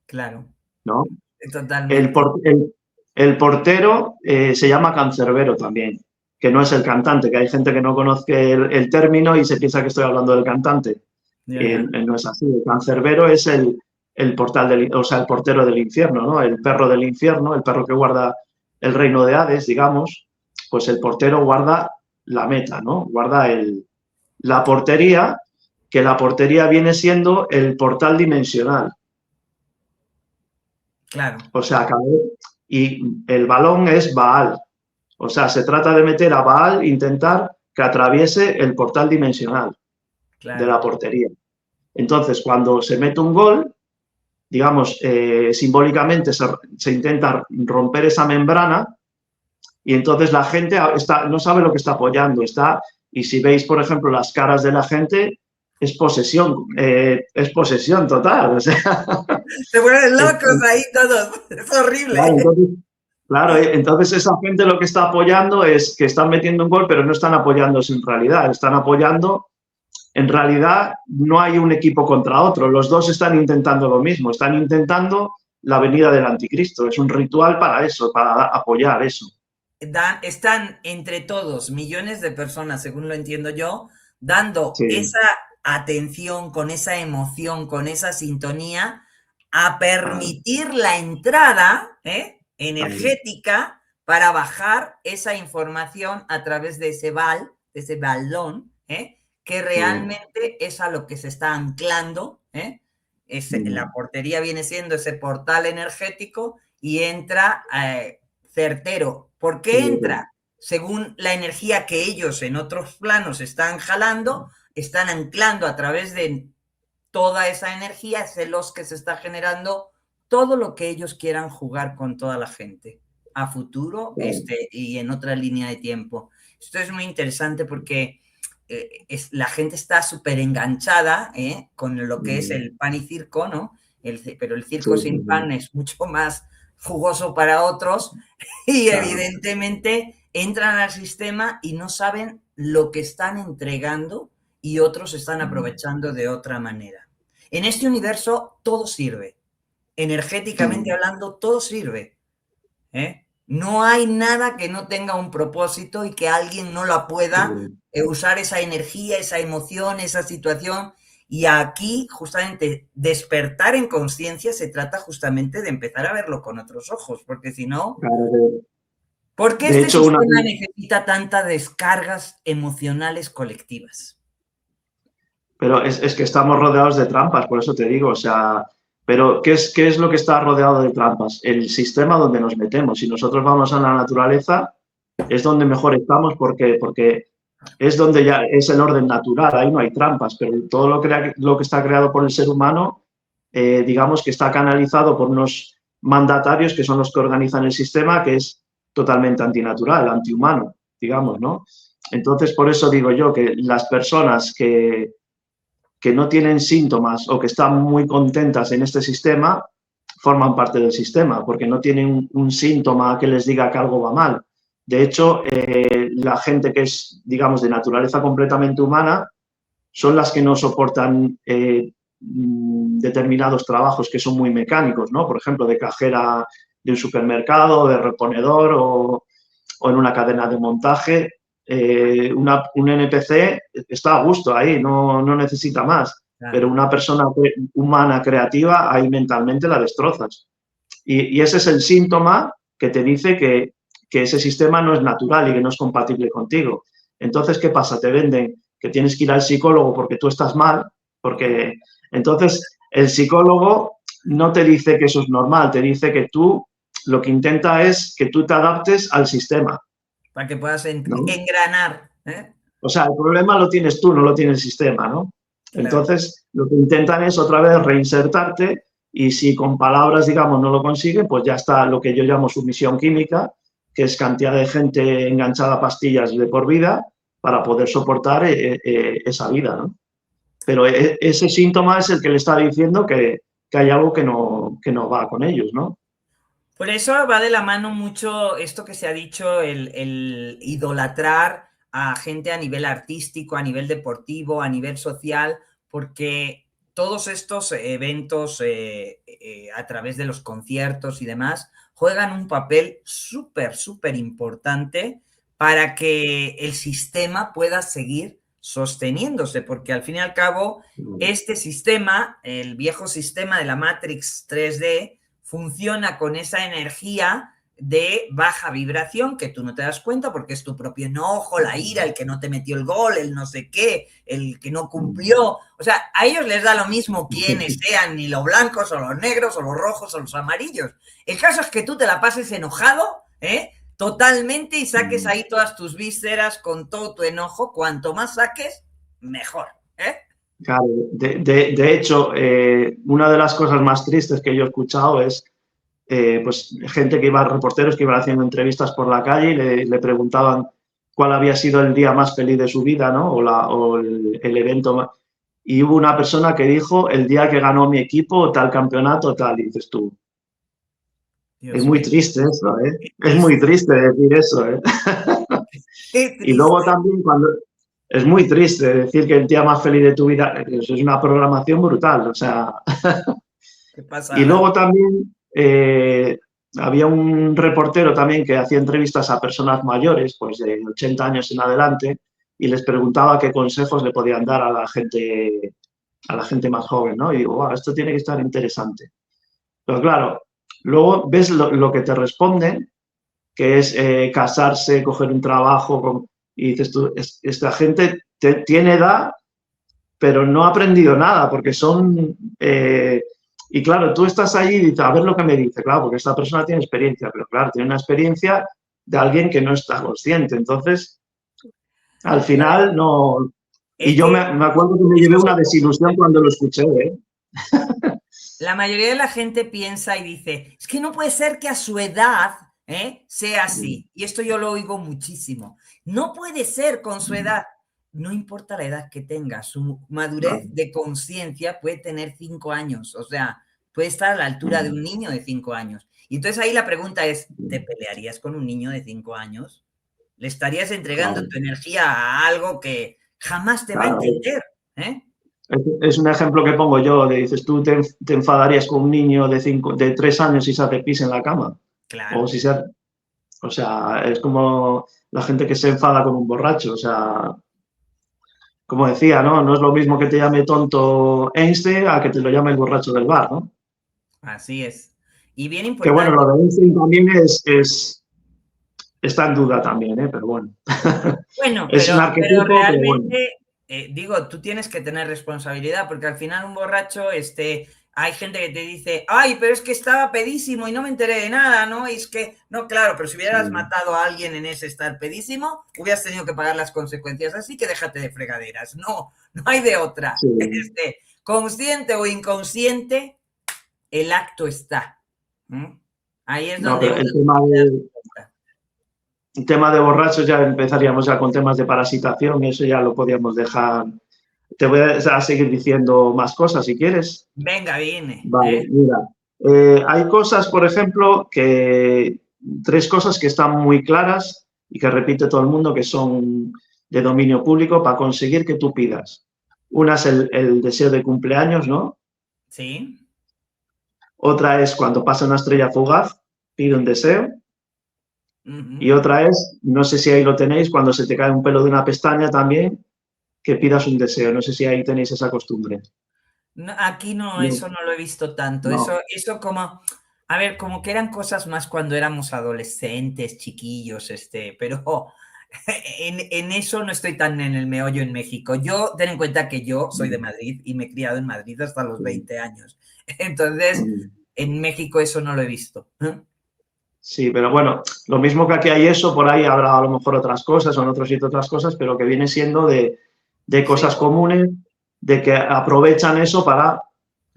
Claro, ¿no? El, totalmente. por- el- el portero se llama cancerbero también, que no es el cantante, que hay gente que no conoce el término y se piensa que estoy hablando del cantante. Ya, ya. No es así. El cancerbero es el el portero del infierno, ¿no? El perro del infierno, el perro que guarda el reino de Hades, digamos, pues el portero guarda la meta, ¿no? Guarda la portería, que la portería viene siendo el portal dimensional. Claro, O sea, y el balón es Baal. O sea, se trata de meter a Baal, intentar que atraviese el portal dimensional de claro. la portería. Entonces, cuando se mete un gol, digamos, simbólicamente se intenta romper esa membrana y entonces la gente no sabe lo que está apoyando. Y si veis, por ejemplo, las caras de la gente, es posesión total. O sea, Se vuelven es, locos ahí todos. Es horrible. claro, entonces esa gente lo que está apoyando es que están metiendo un gol, pero no están apoyándose en realidad, están apoyando. En realidad no hay un equipo contra otro, los dos están intentando lo mismo, están intentando la venida del anticristo, es un ritual para eso, para apoyar eso. Están entre todos, millones de personas, según lo entiendo yo, dando Sí, esa atención, con esa emoción, con esa sintonía, a permitir la entrada energética para bajar esa información a través de de ese balón, que sí, realmente es a lo que se está anclando. La portería viene siendo ese portal energético y entra certero. ¿Por qué entra? Según la energía que ellos en otros planos están jalando, están anclando a través de toda esa energía, es los que se está generando todo lo que ellos quieran jugar con toda la gente a futuro y en otra línea de tiempo. Esto es muy interesante porque la gente está súper enganchada con lo que es el pan y circo, ¿no? Pero el circo sin pan es mucho más jugoso para otros y evidentemente entran al sistema y no saben lo que están entregando y otros están aprovechando de otra manera. En este universo todo sirve. Energéticamente hablando, todo sirve. No hay nada que no tenga un propósito y que alguien no la pueda usar esa energía, esa emoción, esa situación. Y aquí, justamente, despertar en conciencia se trata justamente de empezar a verlo con otros ojos, porque si no, ¿por qué de este hecho, sistema necesita tantas descargas emocionales colectivas? pero es que estamos rodeados de trampas, por eso te digo, o sea, pero qué es lo que está rodeado de trampas? El sistema donde nos metemos. Si nosotros vamos a la naturaleza, es donde mejor estamos porque es donde ya es el orden natural, ahí no hay trampas, pero todo lo que está creado por el ser humano, digamos que está canalizado por unos mandatarios que son los que organizan el sistema, que es totalmente antinatural, antihumano, digamos, ¿no? Entonces, por eso digo yo que las personas que no tienen síntomas o que están muy contentas en este sistema, forman parte del sistema, porque no tienen un síntoma que les diga que algo va mal. De hecho, la gente que es, digamos, de naturaleza completamente humana son las que no soportan determinados trabajos que son muy mecánicos, ¿no? Por ejemplo, de cajera de un supermercado, de reponedor o en una cadena de montaje. Un NPC está a gusto ahí, no necesita más. Claro. Pero una persona humana creativa, ahí mentalmente la destrozas. Y ese es el síntoma que te dice que ese sistema no es natural y que no es compatible contigo. Entonces, ¿qué pasa? Te venden que tienes que ir al psicólogo porque tú estás mal, porque entonces el psicólogo no te dice que eso es normal, te dice que tú lo que intenta es que tú te adaptes al sistema. Para que puedas engranar. O sea, el problema lo tienes tú, no lo tiene el sistema, ¿no? Claro. Entonces, lo que intentan es otra vez reinsertarte y si con palabras, digamos, no lo consiguen, pues ya está lo que yo llamo sumisión química, que es cantidad de gente enganchada a pastillas de por vida para poder soportar esa vida, ¿no? Pero ese síntoma es el que le está diciendo que hay algo que no va con ellos, ¿no? Por eso va de la mano mucho esto que se ha dicho, el idolatrar a gente a nivel artístico, a nivel deportivo, a nivel social, porque todos estos eventos a través de los conciertos y demás juegan un papel súper, súper importante para que el sistema pueda seguir sosteniéndose, porque al fin y al cabo este sistema, el viejo sistema de la Matrix 3D, funciona con esa energía de baja vibración que tú no te das cuenta porque es tu propio enojo, la ira, el que no te metió el gol, el no sé qué, el que no cumplió. O sea, a ellos les da lo mismo quiénes sean, ni los blancos o los negros o los rojos o los amarillos. El caso es que tú te la pases enojado, totalmente, y saques ahí todas tus vísceras con todo tu enojo. Cuanto más saques, mejor. Claro, de hecho, una de las cosas más tristes que yo he escuchado es pues gente que iba, reporteros que iban haciendo entrevistas por la calle y le preguntaban cuál había sido el día más feliz de su vida, ¿no? O el evento más. Y hubo una persona que dijo el día que ganó mi equipo tal campeonato, tal, y dices tú. Dios es muy triste eso, ¿eh? Es muy triste decir eso, ¿eh? Y luego también cuando... Es muy triste decir que el día más feliz de tu vida es una programación brutal, o sea... ¿Qué pasa? Y luego también había un reportero también que hacía entrevistas a personas mayores, pues de 80 años en adelante, y les preguntaba qué consejos le podían dar a la gente más joven, ¿no? Y digo, wow, esto tiene que estar interesante. Pero claro, luego ves lo que te responden, que es casarse, coger un trabajo... Y dices tú, esta gente tiene edad, pero no ha aprendido nada, porque son... y claro, tú estás ahí y dices, a ver lo que me dice, claro, porque esta persona tiene experiencia, pero claro, tiene una experiencia de alguien que no está consciente. Entonces, al final, no... Y yo me acuerdo que me llevé una desilusión cuando lo escuché, ¿eh? La mayoría de la gente piensa y dice, es que no puede ser que a su edad... sea así, y esto yo lo oigo muchísimo. No puede ser con su edad, no importa la edad que tenga, su madurez de conciencia puede tener 5 años, o sea, puede estar a la altura de un niño de 5 años. Y entonces ahí la pregunta es, ¿te pelearías con un niño de 5 años? ¿Le estarías entregando tu energía a algo que jamás te va a entender? Es un ejemplo que pongo yo, dices, tú te enfadarías con un niño de 3 años y se hace pis en la cama. Claro. O sea, es como la gente que se enfada con un borracho. O sea, como decía, ¿no? No es lo mismo que te llame tonto Einstein a que te lo llame el borracho del bar, ¿no? Así es. Y bien importante. Que bueno, lo de Einstein también está en duda también, ¿eh? Pero bueno. Bueno, es un arquetipo, pero realmente, pero bueno. Digo, tú tienes que tener responsabilidad, porque al final un borracho, hay gente que te dice, ay, pero es que estaba pedísimo y no me enteré de nada, ¿no? Y es que, no, claro, pero si hubieras matado a alguien en ese estar pedísimo, hubieras tenido que pagar las consecuencias, así que déjate de fregaderas. No hay de otra. Sí. Consciente o inconsciente, el acto está. Ahí es donde... El tema de borrachos ya empezaríamos ya con temas de parasitación, eso ya lo podíamos dejar. Te voy a seguir diciendo más cosas si quieres. Venga, viene. Vale, mira. Hay cosas, por ejemplo, tres cosas que están muy claras y que repite todo el mundo que son de dominio público para conseguir que tú pidas. Una es el deseo de cumpleaños, ¿no? Sí. Otra es cuando pasa una estrella fugaz, pide un deseo. Y otra es, no sé si ahí lo tenéis, cuando se te cae un pelo de una pestaña también, que pidas un deseo. No sé si ahí tenéis esa costumbre. No, aquí no, No, eso no lo he visto tanto. no. Eso como, a ver, como que eran cosas más cuando éramos adolescentes, chiquillos, pero en eso no estoy tan en el meollo en México. Yo, ten en cuenta que yo soy de Madrid y me he criado en Madrid hasta los 20 años. Entonces, en México eso no lo he visto. Sí, pero bueno, lo mismo que aquí hay eso, por ahí habrá a lo mejor otras cosas o en otros sitios otras cosas, pero que viene siendo de cosas Sí. comunes, de que aprovechan eso para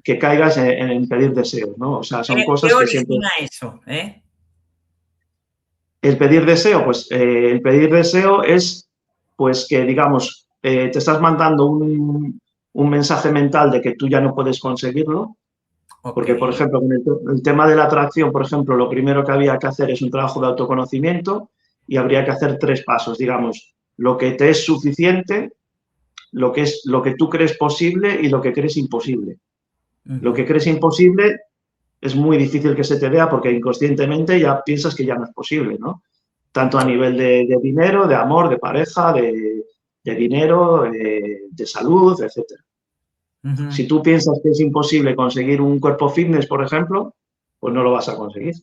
que caigas en pedir deseos, ¿no? O sea, son ¿Qué cosas que siempre... origina eso? El pedir deseo, pues el pedir deseo es, pues que digamos, te estás mandando un mensaje mental de que tú ya no puedes conseguirlo, Ok. porque, por ejemplo, con el tema de la atracción, por ejemplo, lo primero que había que hacer es un trabajo de autoconocimiento y habría que hacer tres pasos, digamos, lo que te es suficiente, lo que tú crees posible y lo que crees imposible. Lo que crees imposible es muy difícil que se te vea porque inconscientemente ya piensas que ya no es posible, ¿no? Tanto a nivel de dinero, de amor, de pareja, de dinero, de salud, etcétera. Si tú piensas que es imposible conseguir un cuerpo fitness, por ejemplo, pues no lo vas a conseguir.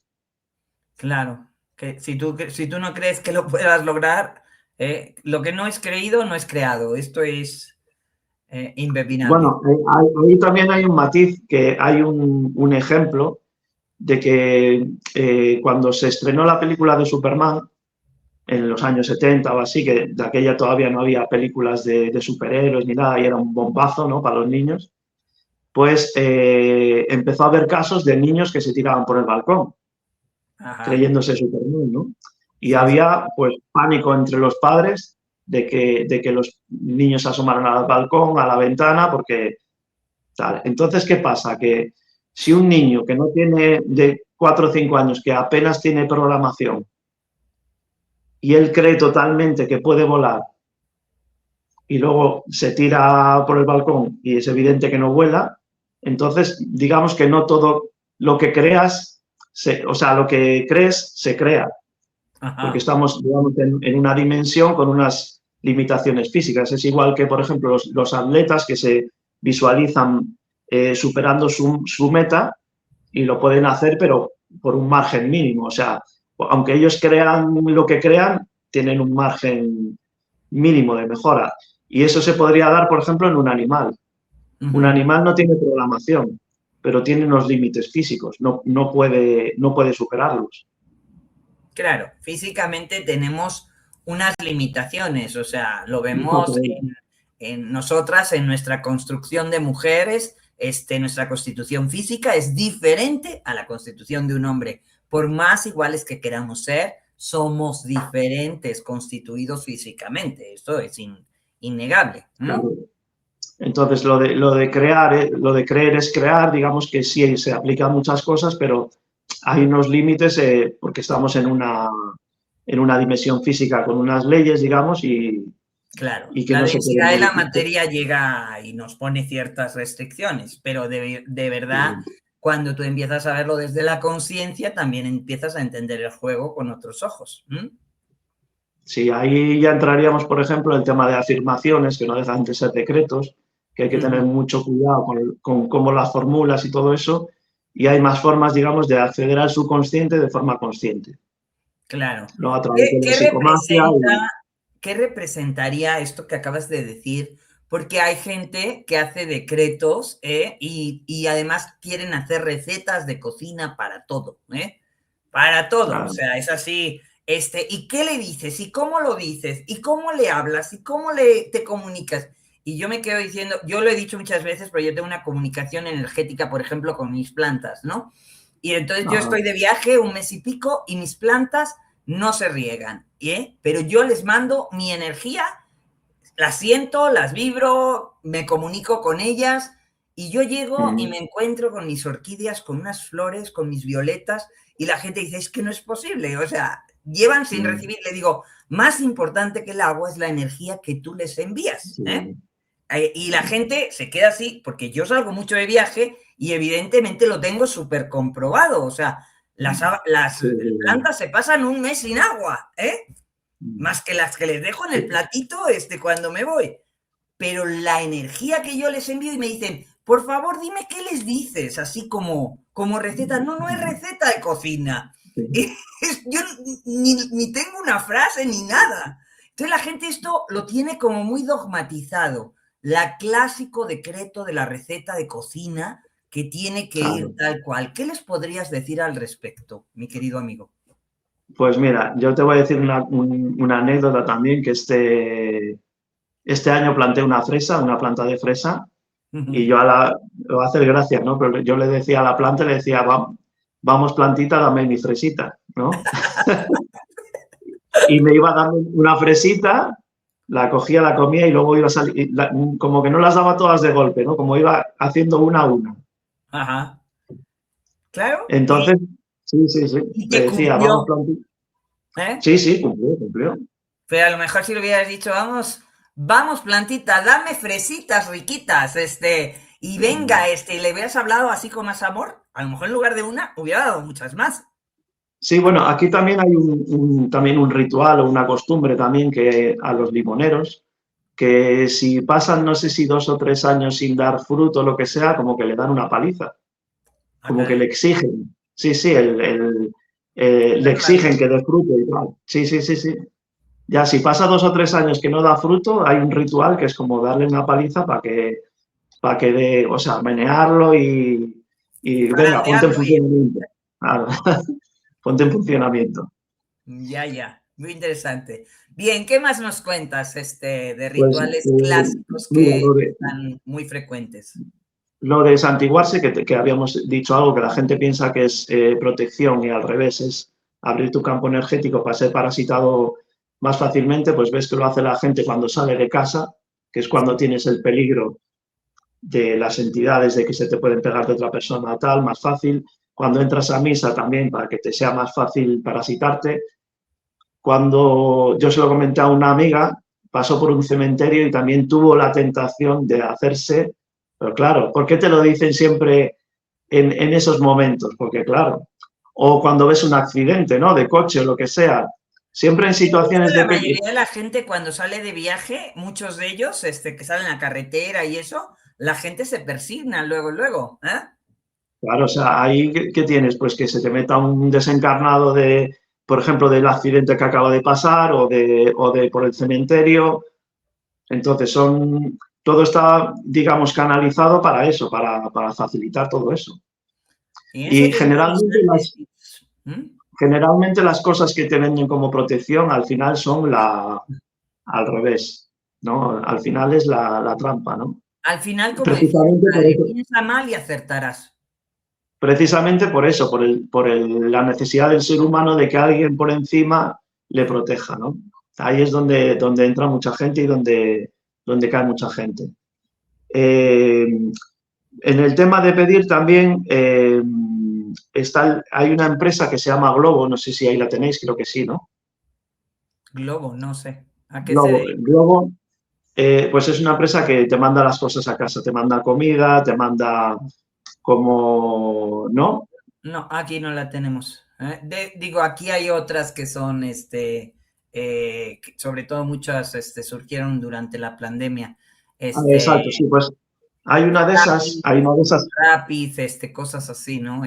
Claro, que si tú no crees que lo puedas lograr, lo que no es creído no es creado. Esto es impepinable. Bueno, ahí también hay un matiz, que hay un ejemplo de que cuando se estrenó la película de Superman, en los años 70 o así, que de aquella todavía no había películas de superhéroes ni nada, y era un bombazo, ¿no?, para los niños, pues empezó a haber casos de niños que se tiraban por el balcón, Ajá. creyéndose Superman, ¿no? Y Sí, sí. había, pues, pánico entre los padres de que los niños se asomaran al balcón, a la ventana, porque tal. Entonces, ¿qué pasa? Que si un niño que no tiene de 4 o 5 años, que apenas tiene programación, y él cree totalmente que puede volar y luego se tira por el balcón y es evidente que no vuela, entonces digamos que no todo lo que creas, o sea, lo que crees se crea, porque Ajá. estamos, digamos, en una dimensión con unas limitaciones físicas. Es igual que, por ejemplo, los atletas que se visualizan superando su meta y lo pueden hacer, pero por un margen mínimo. O sea, aunque ellos crean lo que crean, tienen un margen mínimo de mejora. Y eso se podría dar, por ejemplo, en un animal. Un Ujú. animal no tiene programación, pero tiene unos límites físicos, no puede superarlos. Claro, físicamente tenemos unas limitaciones, o sea, lo vemos Exactamente. en nosotras, en nuestra construcción de mujeres, nuestra constitución física es diferente a la constitución de un hombre. Por más iguales que queramos ser, somos diferentes constituidos físicamente. Esto es innegable. Claro. Entonces, lo de creer es crear, digamos que sí se aplica a muchas cosas, pero hay unos límites porque estamos en una dimensión física con unas leyes, digamos, Claro, y que la no se pueden densidad de la modificar. materia llega y nos pone ciertas restricciones, pero de verdad, cuando tú empiezas a verlo desde la conciencia, también empiezas a entender el juego con otros ojos. Sí, ahí ya entraríamos, por ejemplo, en el tema de afirmaciones, que no dejan de ser decretos, que hay que tener mucho cuidado con cómo las formulas y todo eso, y hay más formas, digamos, de acceder al subconsciente de forma consciente, Claro. ¿no? A través ¿Qué, de la qué psicomagia. representa, qué representaría esto que acabas de decir? Porque hay gente que hace decretos y además quieren hacer recetas de cocina para todo, para todo. O Claro, sea, es así. ¿Y qué le dices? ¿Y cómo lo dices? ¿Y cómo le hablas? ¿Y cómo te comunicas? Y yo me quedo diciendo, yo lo he dicho muchas veces, pero yo tengo una comunicación energética, por ejemplo, con mis plantas, ¿no? Y entonces yo ajá, estoy de viaje un mes y pico y mis plantas no se riegan, pero yo les mando mi energía, las siento, las vibro, me comunico con ellas Y yo llego y me encuentro con mis orquídeas, con unas flores, con mis violetas, y la gente dice, es que no es posible, o sea, llevan sin recibir. Le digo, más importante que el agua es la energía que tú les envías, ¿eh? Y la gente se queda así, porque yo salgo mucho de viaje y evidentemente lo tengo súper comprobado. O sea, las plantas se pasan un mes sin agua, ¿eh? Más que las que les dejo en el platito cuando me voy. Pero la energía que yo les envío y me dicen, por favor, dime qué les dices, así como receta. No, no es receta de cocina. Yo ni tengo una frase ni nada. Entonces la gente esto lo tiene como muy dogmatizado. La clásico decreto de la receta de cocina que tiene que ir tal cual. ¿Qué les podrías decir al respecto, mi querido amigo? Pues mira, yo te voy a decir una anécdota también, que este año planté una planta de fresa, y yo me va a hacer gracia, ¿no? Pero yo le decía a la planta, le decía, vamos plantita, dame mi fresita, ¿no? Y me iba dando una fresita, la cogía, la comía y luego iba a salir, como que no las daba todas de golpe, ¿no? Como iba haciendo una a una. Ajá. Claro. Entonces, sí. Y Le te decía, cumplió, vamos plantita. Sí, cumplió. Pero a lo mejor si le hubieras dicho, vamos plantita, dame fresitas riquitas, y venga, le hubieras hablado así con más amor, a lo mejor en lugar de una, hubiera dado muchas más. Sí, bueno, aquí también hay también un ritual o una costumbre también que a los limoneros, que si pasan, no sé si 2 o 3 años sin dar fruto o lo que sea, como que le dan una paliza, como que le exigen. Sí, le exigen que dé fruto y tal. Sí. Ya si pasa 2 o 3 años que no da fruto, hay un ritual que es como darle una paliza para que dé, o sea, menearlo y venga, ponte en funcionamiento. Claro. Ponte en funcionamiento. Ya, muy interesante. Bien, ¿qué más nos cuentas de Pues, rituales clásicos mira, que están muy frecuentes? lo de santiguarse, que habíamos dicho algo, que la gente piensa que es protección y al revés, es abrir tu campo energético para ser parasitado más fácilmente, pues ves que lo hace la gente cuando sale de casa, que es cuando tienes el peligro de las entidades, de que se te pueden pegar de otra persona tal, más fácil. Cuando entras a misa también, para que te sea más fácil parasitarte. Cuando yo se lo comenté a una amiga, pasó por un cementerio y también tuvo la tentación de hacerse, pero claro, ¿por qué te lo dicen siempre en esos momentos? Porque claro, o cuando ves un accidente, ¿no? De coche o lo que sea, siempre en situaciones de... La mayoría de la gente cuando sale de viaje, muchos de ellos que salen a la carretera y eso, la gente se persigna luego, ¿eh? Claro, o sea, ahí ¿qué tienes? Pues que se te meta un desencarnado por ejemplo, del accidente que acaba de pasar o de por el cementerio. Entonces, todo está, digamos, canalizado para eso, para facilitar todo eso. Y generalmente las cosas que te venden como protección al final son al revés, ¿no? Al final es la trampa, ¿no? Al final, como Precisamente por eso. piensa mal y acertarás. Precisamente por eso, por la necesidad del ser humano de que alguien por encima le proteja, ¿no? Ahí es donde entra mucha gente y donde cae mucha gente. En el tema de pedir también hay una empresa que se llama Globo, no sé si ahí la tenéis, creo que sí, ¿no? Globo, no sé. ¿A qué se dedica? Globo, pues es una empresa que te manda las cosas a casa, te manda comida, te manda como, ¿no? No, aquí no la tenemos. Digo, aquí hay otras que son, sobre todo muchas surgieron durante la pandemia. Exacto, sí, pues hay una de esas. Rapid, cosas así, ¿no?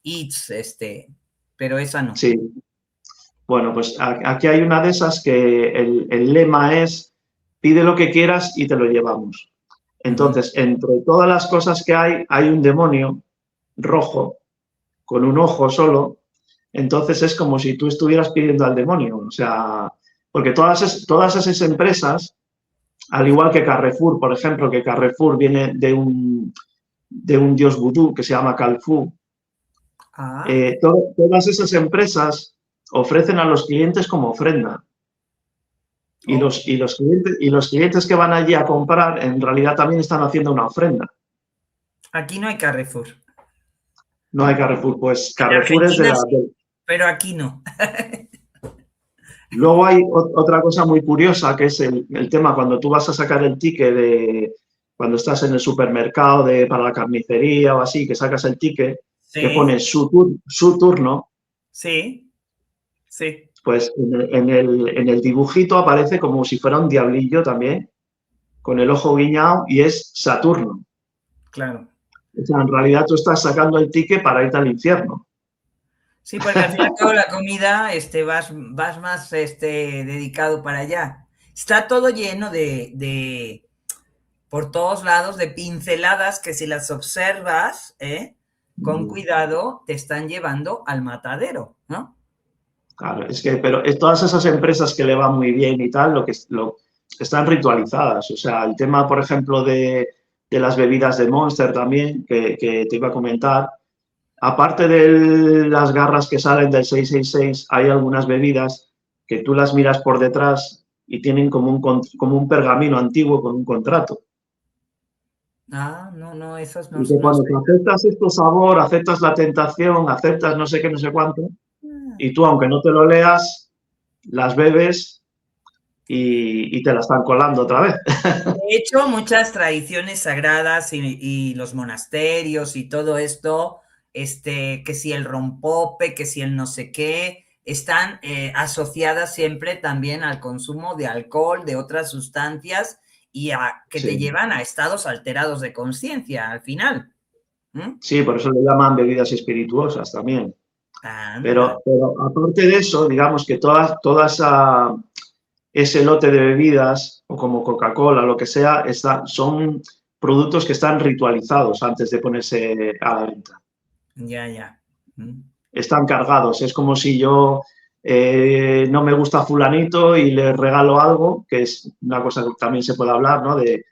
Eats, pero esa no. Sí. Bueno, pues aquí hay una de esas que el lema es pide lo que quieras y te lo llevamos. Entonces, entre todas las cosas que hay un demonio rojo con un ojo solo. Entonces es como si tú estuvieras pidiendo al demonio. O sea, porque todas esas empresas, al igual que Carrefour, por ejemplo, que Carrefour viene de un dios vudú que se llama Calfú, todas esas empresas ofrecen a los clientes como ofrenda. Oh, y los clientes que van allí a comprar en realidad también están haciendo una ofrenda. aquí no hay Carrefour. No hay Carrefour, pues En Carrefour es Argentina sí, pero aquí no. Luego hay otra cosa muy curiosa que es el tema cuando tú vas a sacar el ticket cuando estás en el supermercado para la carnicería o así, que sacas el ticket, que Sí, pone su turno, sí, sí, pues en el dibujito aparece como si fuera un diablillo también, con el ojo guiñado y es Saturno. claro. O sea, en realidad tú estás sacando el ticket para irte al infierno. Sí, porque al fin y al cabo la comida, vas más dedicado para allá. Está todo lleno por todos lados, de pinceladas que si las observas, con cuidado, te están llevando al matadero, ¿no? Claro, pero todas esas empresas que le van muy bien y tal, están ritualizadas. O sea, el tema, por ejemplo, de las bebidas de Monster también, que te iba a comentar, aparte de las garras que salen del 666, hay algunas bebidas que tú las miras por detrás y tienen como un pergamino antiguo con un contrato. Ah, no, no, esos no, Y que no cuando sé. te aceptas este sabor, aceptas la tentación, aceptas no sé qué, no sé cuánto, Ah. y tú, aunque no te lo leas, las bebes y te la están colando otra vez. De hecho, muchas tradiciones sagradas y los monasterios y todo esto, que si el rompope, que si el no sé qué, están asociadas siempre también al consumo de alcohol, de otras sustancias y a que te Sí, llevan a estados alterados de conciencia al final. ¿Mm? sí, por eso le llaman bebidas espirituosas también. Anda. Pero aparte de eso, digamos que ese lote de bebidas, o como Coca-Cola, lo que sea, son productos que están ritualizados antes de ponerse a la venta. Ya, ya. ¿Mm? Están cargados. Es como si yo no me gusta fulanito y le regalo algo, que es una cosa que también se puede hablar, ¿no? De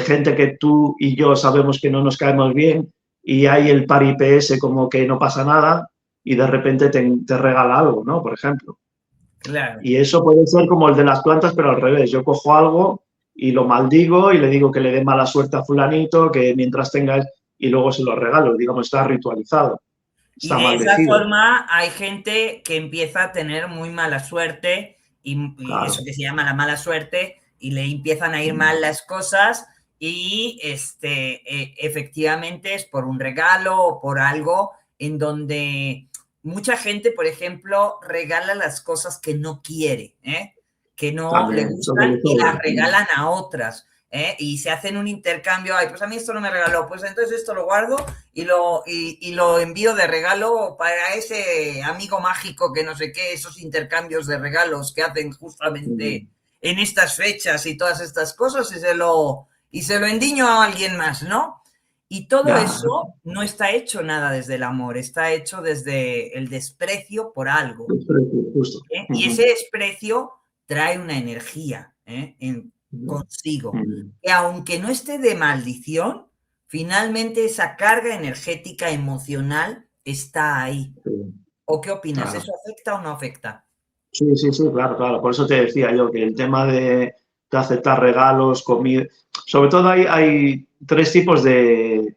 gente que tú y yo sabemos que no nos caemos bien y hay el paripé ese como que no pasa nada y de repente te regala algo, ¿no? Por ejemplo. Claro. Y eso puede ser como el de las plantas, pero al revés. Yo cojo algo y lo maldigo y le digo que le dé mala suerte a fulanito, que mientras tenga y luego se lo regalo. Digamos, está ritualizado, Y está de esa maldecido. forma hay gente que empieza a tener muy mala suerte y eso Claro. que se llama la mala suerte y le empiezan a ir mal las cosas y efectivamente es por un regalo o por algo en donde mucha gente, por ejemplo, regala las cosas que no quiere, que no le También, sobre gustan y las todo. regalan a otras. Y se hacen un intercambio, ay, pues a mí esto no me regaló, pues entonces esto lo guardo y lo envío de regalo para ese amigo mágico que no sé qué, esos intercambios de regalos que hacen justamente en estas fechas y todas estas cosas y se lo endiño a alguien más, ¿no? Y todo Ya, eso no está hecho nada desde el amor, está hecho desde el desprecio por algo. justo. Y ese desprecio trae una energía consigo, que aunque no esté de maldición, finalmente esa carga energética emocional está ahí. ¿O qué opinas? Claro. ¿Eso afecta o no afecta? Sí, sí, sí, claro, claro. Por eso te decía yo que el tema de aceptar regalos, comida. Sobre todo hay tres tipos de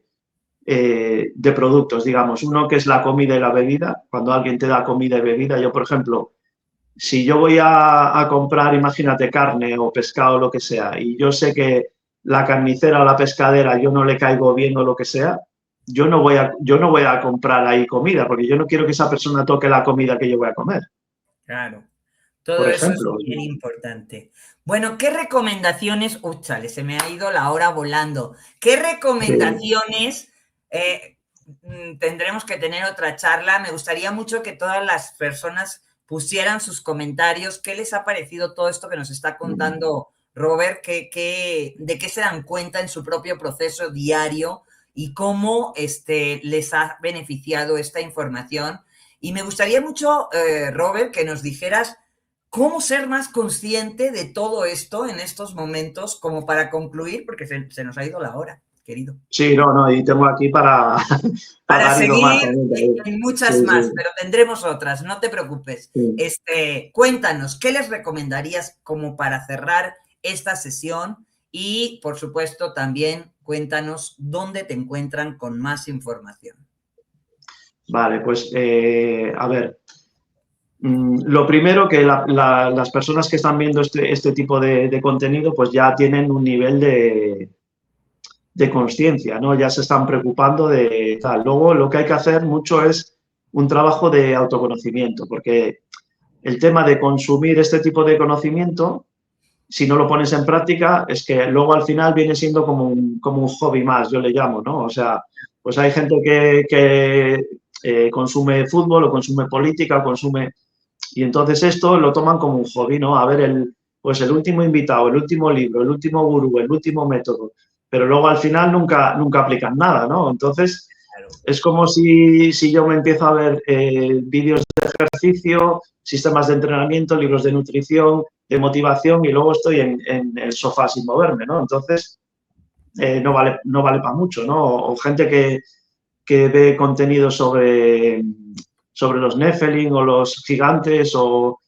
productos, digamos. Uno que es la comida y la bebida. Cuando alguien te da comida y bebida, yo, por ejemplo, si yo voy a comprar, imagínate, carne o pescado o lo que sea, y yo sé que la carnicera o la pescadera yo no le caigo bien o lo que sea, yo no voy a comprar ahí comida, porque yo no quiero que esa persona toque la comida que yo voy a comer, Claro. Todo por eso es ejemplo. bien importante. Bueno, ¿qué recomendaciones? Chale, se me ha ido la hora volando. ¿Qué Sí. recomendaciones tendremos que tener otra charla? Me gustaría mucho que todas las personas pusieran sus comentarios. ¿Qué les ha parecido todo esto que nos está contando Robert? ¿De qué se dan cuenta en su propio proceso diario y cómo les ha beneficiado esta información? Y me gustaría mucho, Robert, que nos dijeras cómo ser más consciente de todo esto en estos momentos, como para concluir, porque se nos ha ido la hora. querido. Sí, no, y tengo aquí para dar hilo más seguir también. en muchas Sí, más, sí, pero tendremos otras, no te preocupes. sí. Cuéntanos, ¿qué les recomendarías como para cerrar esta sesión? Y, por supuesto, también cuéntanos dónde te encuentran con más información. Vale, pues a ver, lo primero que las personas que están viendo este tipo de contenido pues ya tienen un nivel de conciencia, ¿no? Ya se están preocupando de tal. Luego lo que hay que hacer mucho es un trabajo de autoconocimiento, porque el tema de consumir este tipo de conocimiento, si no lo pones en práctica, es que luego al final viene siendo como un hobby más, yo le llamo, ¿no? O sea, pues hay gente que consume fútbol o consume política o consume... Y entonces esto lo toman como un hobby, ¿no? A ver, pues el último invitado, el último libro, el último gurú, el último método, pero luego al final nunca aplican nada, ¿no? Entonces Claro. es como si yo me empiezo a ver vídeos de ejercicio, sistemas de entrenamiento, libros de nutrición, de motivación y luego estoy en el sofá sin moverme, ¿no? Entonces no vale para mucho, ¿no? O gente que ve contenido sobre los Nephilim o los gigantes o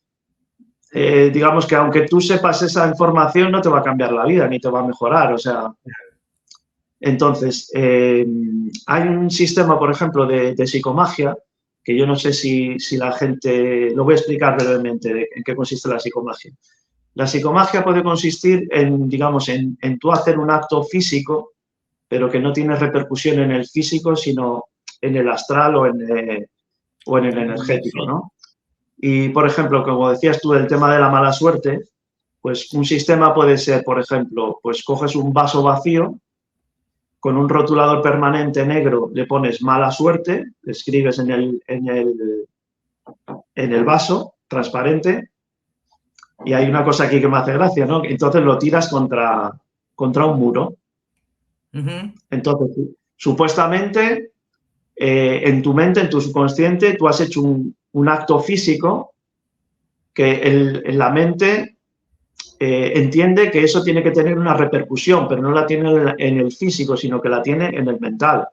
digamos que aunque tú sepas esa información no te va a cambiar la vida ni te va a mejorar, o sea... Entonces, hay un sistema, por ejemplo, de psicomagia, que yo no sé si la gente... Lo voy a explicar brevemente en qué consiste la psicomagia. La psicomagia puede consistir digamos, en tú hacer un acto físico, pero que no tiene repercusión en el físico, sino en el astral o en el energético, ¿no? Y, por ejemplo, como decías tú, el tema de la mala suerte, pues un sistema puede ser, por ejemplo, pues coges un vaso vacío, con un rotulador permanente negro le pones mala suerte, le escribes en el vaso transparente, y hay una cosa aquí que me hace gracia, ¿no? Entonces lo tiras contra un muro. Entonces, supuestamente, en tu mente, en tu subconsciente, tú has hecho un acto físico que en la mente entiende que eso tiene que tener una repercusión, pero no la tiene en el físico, sino que la tiene en el mental.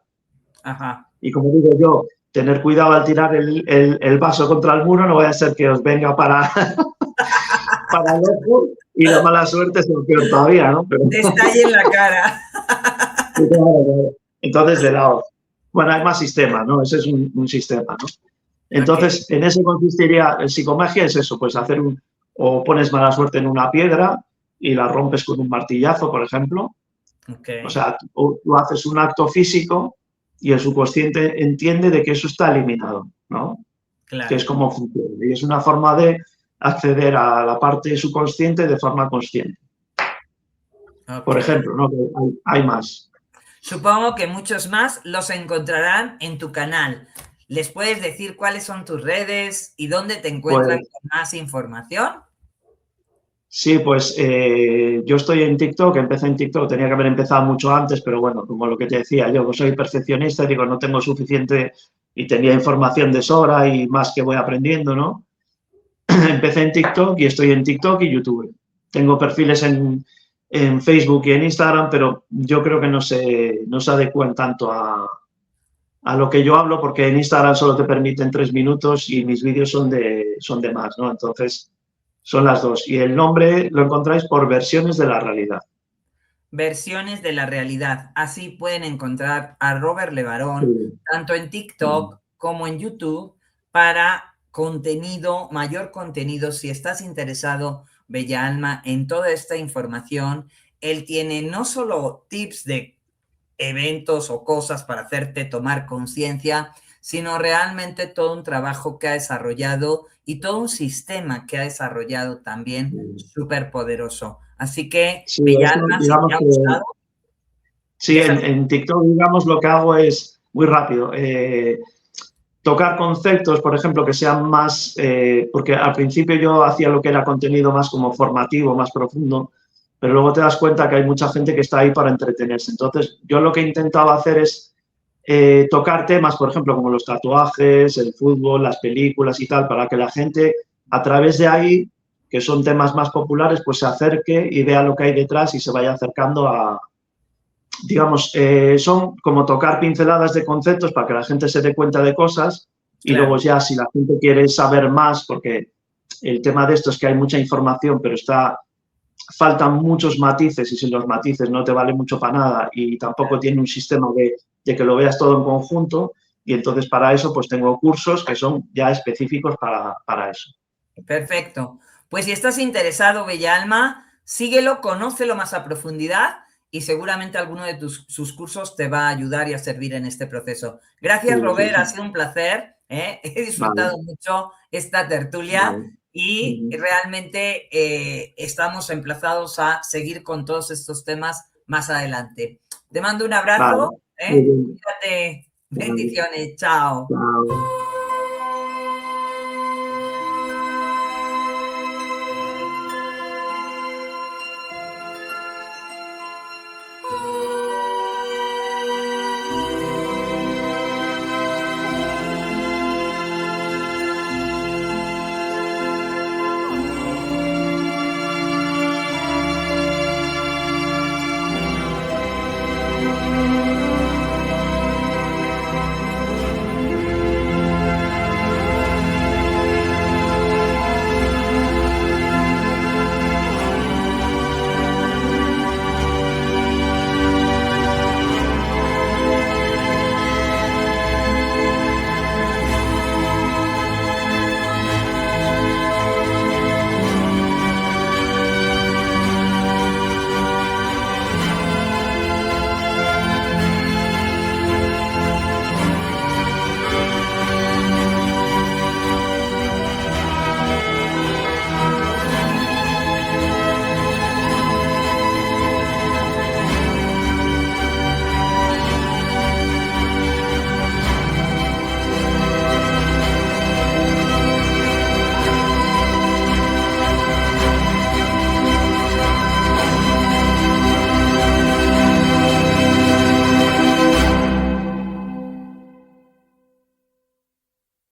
Ajá. Y como digo yo, tener cuidado al tirar el vaso contra el muro, no vaya a ser que os venga para el ojo y la mala suerte es peor todavía, ¿no? Pero... Está ahí en la cara. Entonces, de lado. Bueno, hay más sistemas, ¿no? Ese es un sistema, ¿no? Entonces, okay, en eso consistiría, el psicomagia es eso, pues hacer o pones mala suerte en una piedra y la rompes con un martillazo, por ejemplo. Okay. O sea, tú haces un acto físico y el subconsciente entiende de que eso está eliminado, ¿no? Claro. Que es como funciona. Y es una forma de acceder a la parte subconsciente de forma consciente. Okay. Por ejemplo, ¿no? Hay más. Supongo que muchos más los encontrarán en tu canal. ¿Les puedes decir cuáles son tus redes y dónde te encuentran con más información? Sí, pues yo estoy en TikTok, empecé en TikTok, tenía que haber empezado mucho antes, pero bueno, como lo que te decía, yo soy perfeccionista, digo, no tengo suficiente y tenía información de sobra y más que voy aprendiendo, ¿no? Empecé en TikTok y estoy en TikTok y YouTube. Tengo perfiles en Facebook y en Instagram, pero yo creo que no se adecúan tanto a lo que yo hablo, porque en Instagram solo te permiten 3 minutos y mis vídeos son de más, ¿no? Entonces, son las dos. Y el nombre lo encontráis por Versiones de la Realidad. Versiones de la Realidad. Así pueden encontrar a Robert Levarón, sí, tanto en TikTok como en YouTube, para contenido, mayor contenido. Si estás interesado, Bella Alma, en toda esta información, él tiene no solo tips de eventos o cosas para hacerte tomar conciencia, sino realmente todo un trabajo que ha desarrollado y todo un sistema que ha desarrollado también súper poderoso. Así que, sí, Bella Alma, si te ha gustado... Sí, en TikTok, digamos, lo que hago es muy rápido. Tocar conceptos, por ejemplo, que sean más... porque al principio yo hacía lo que era contenido más como formativo, más profundo, pero luego te das cuenta que hay mucha gente que está ahí para entretenerse. Entonces, yo lo que intentaba hacer es tocar temas, por ejemplo, como los tatuajes, el fútbol, las películas y tal, para que la gente, a través de ahí, que son temas más populares, pues se acerque y vea lo que hay detrás y se vaya acercando a digamos, son como tocar pinceladas de conceptos para que la gente se dé cuenta de cosas y Claro. luego ya si la gente quiere saber más, porque el tema de esto es que hay mucha información, pero faltan muchos matices y sin los matices no te vale mucho para nada y tampoco tiene un sistema de que lo veas todo en conjunto y entonces para eso pues tengo cursos que son ya específicos para eso. Perfecto. Pues si estás interesado, Bellalma, síguelo, conócelo más a profundidad y seguramente alguno de sus cursos te va a ayudar y a servir en este proceso. Gracias, Sí, Robert, sí. ha sido un placer, ¿eh? He disfrutado Vale, mucho esta tertulia vale. y realmente estamos emplazados a seguir con todos estos temas más adelante. Te mando un Vale, abrazo, muy ¿eh? bien. Cuídate. Vale, Bendiciones. Chao. chao.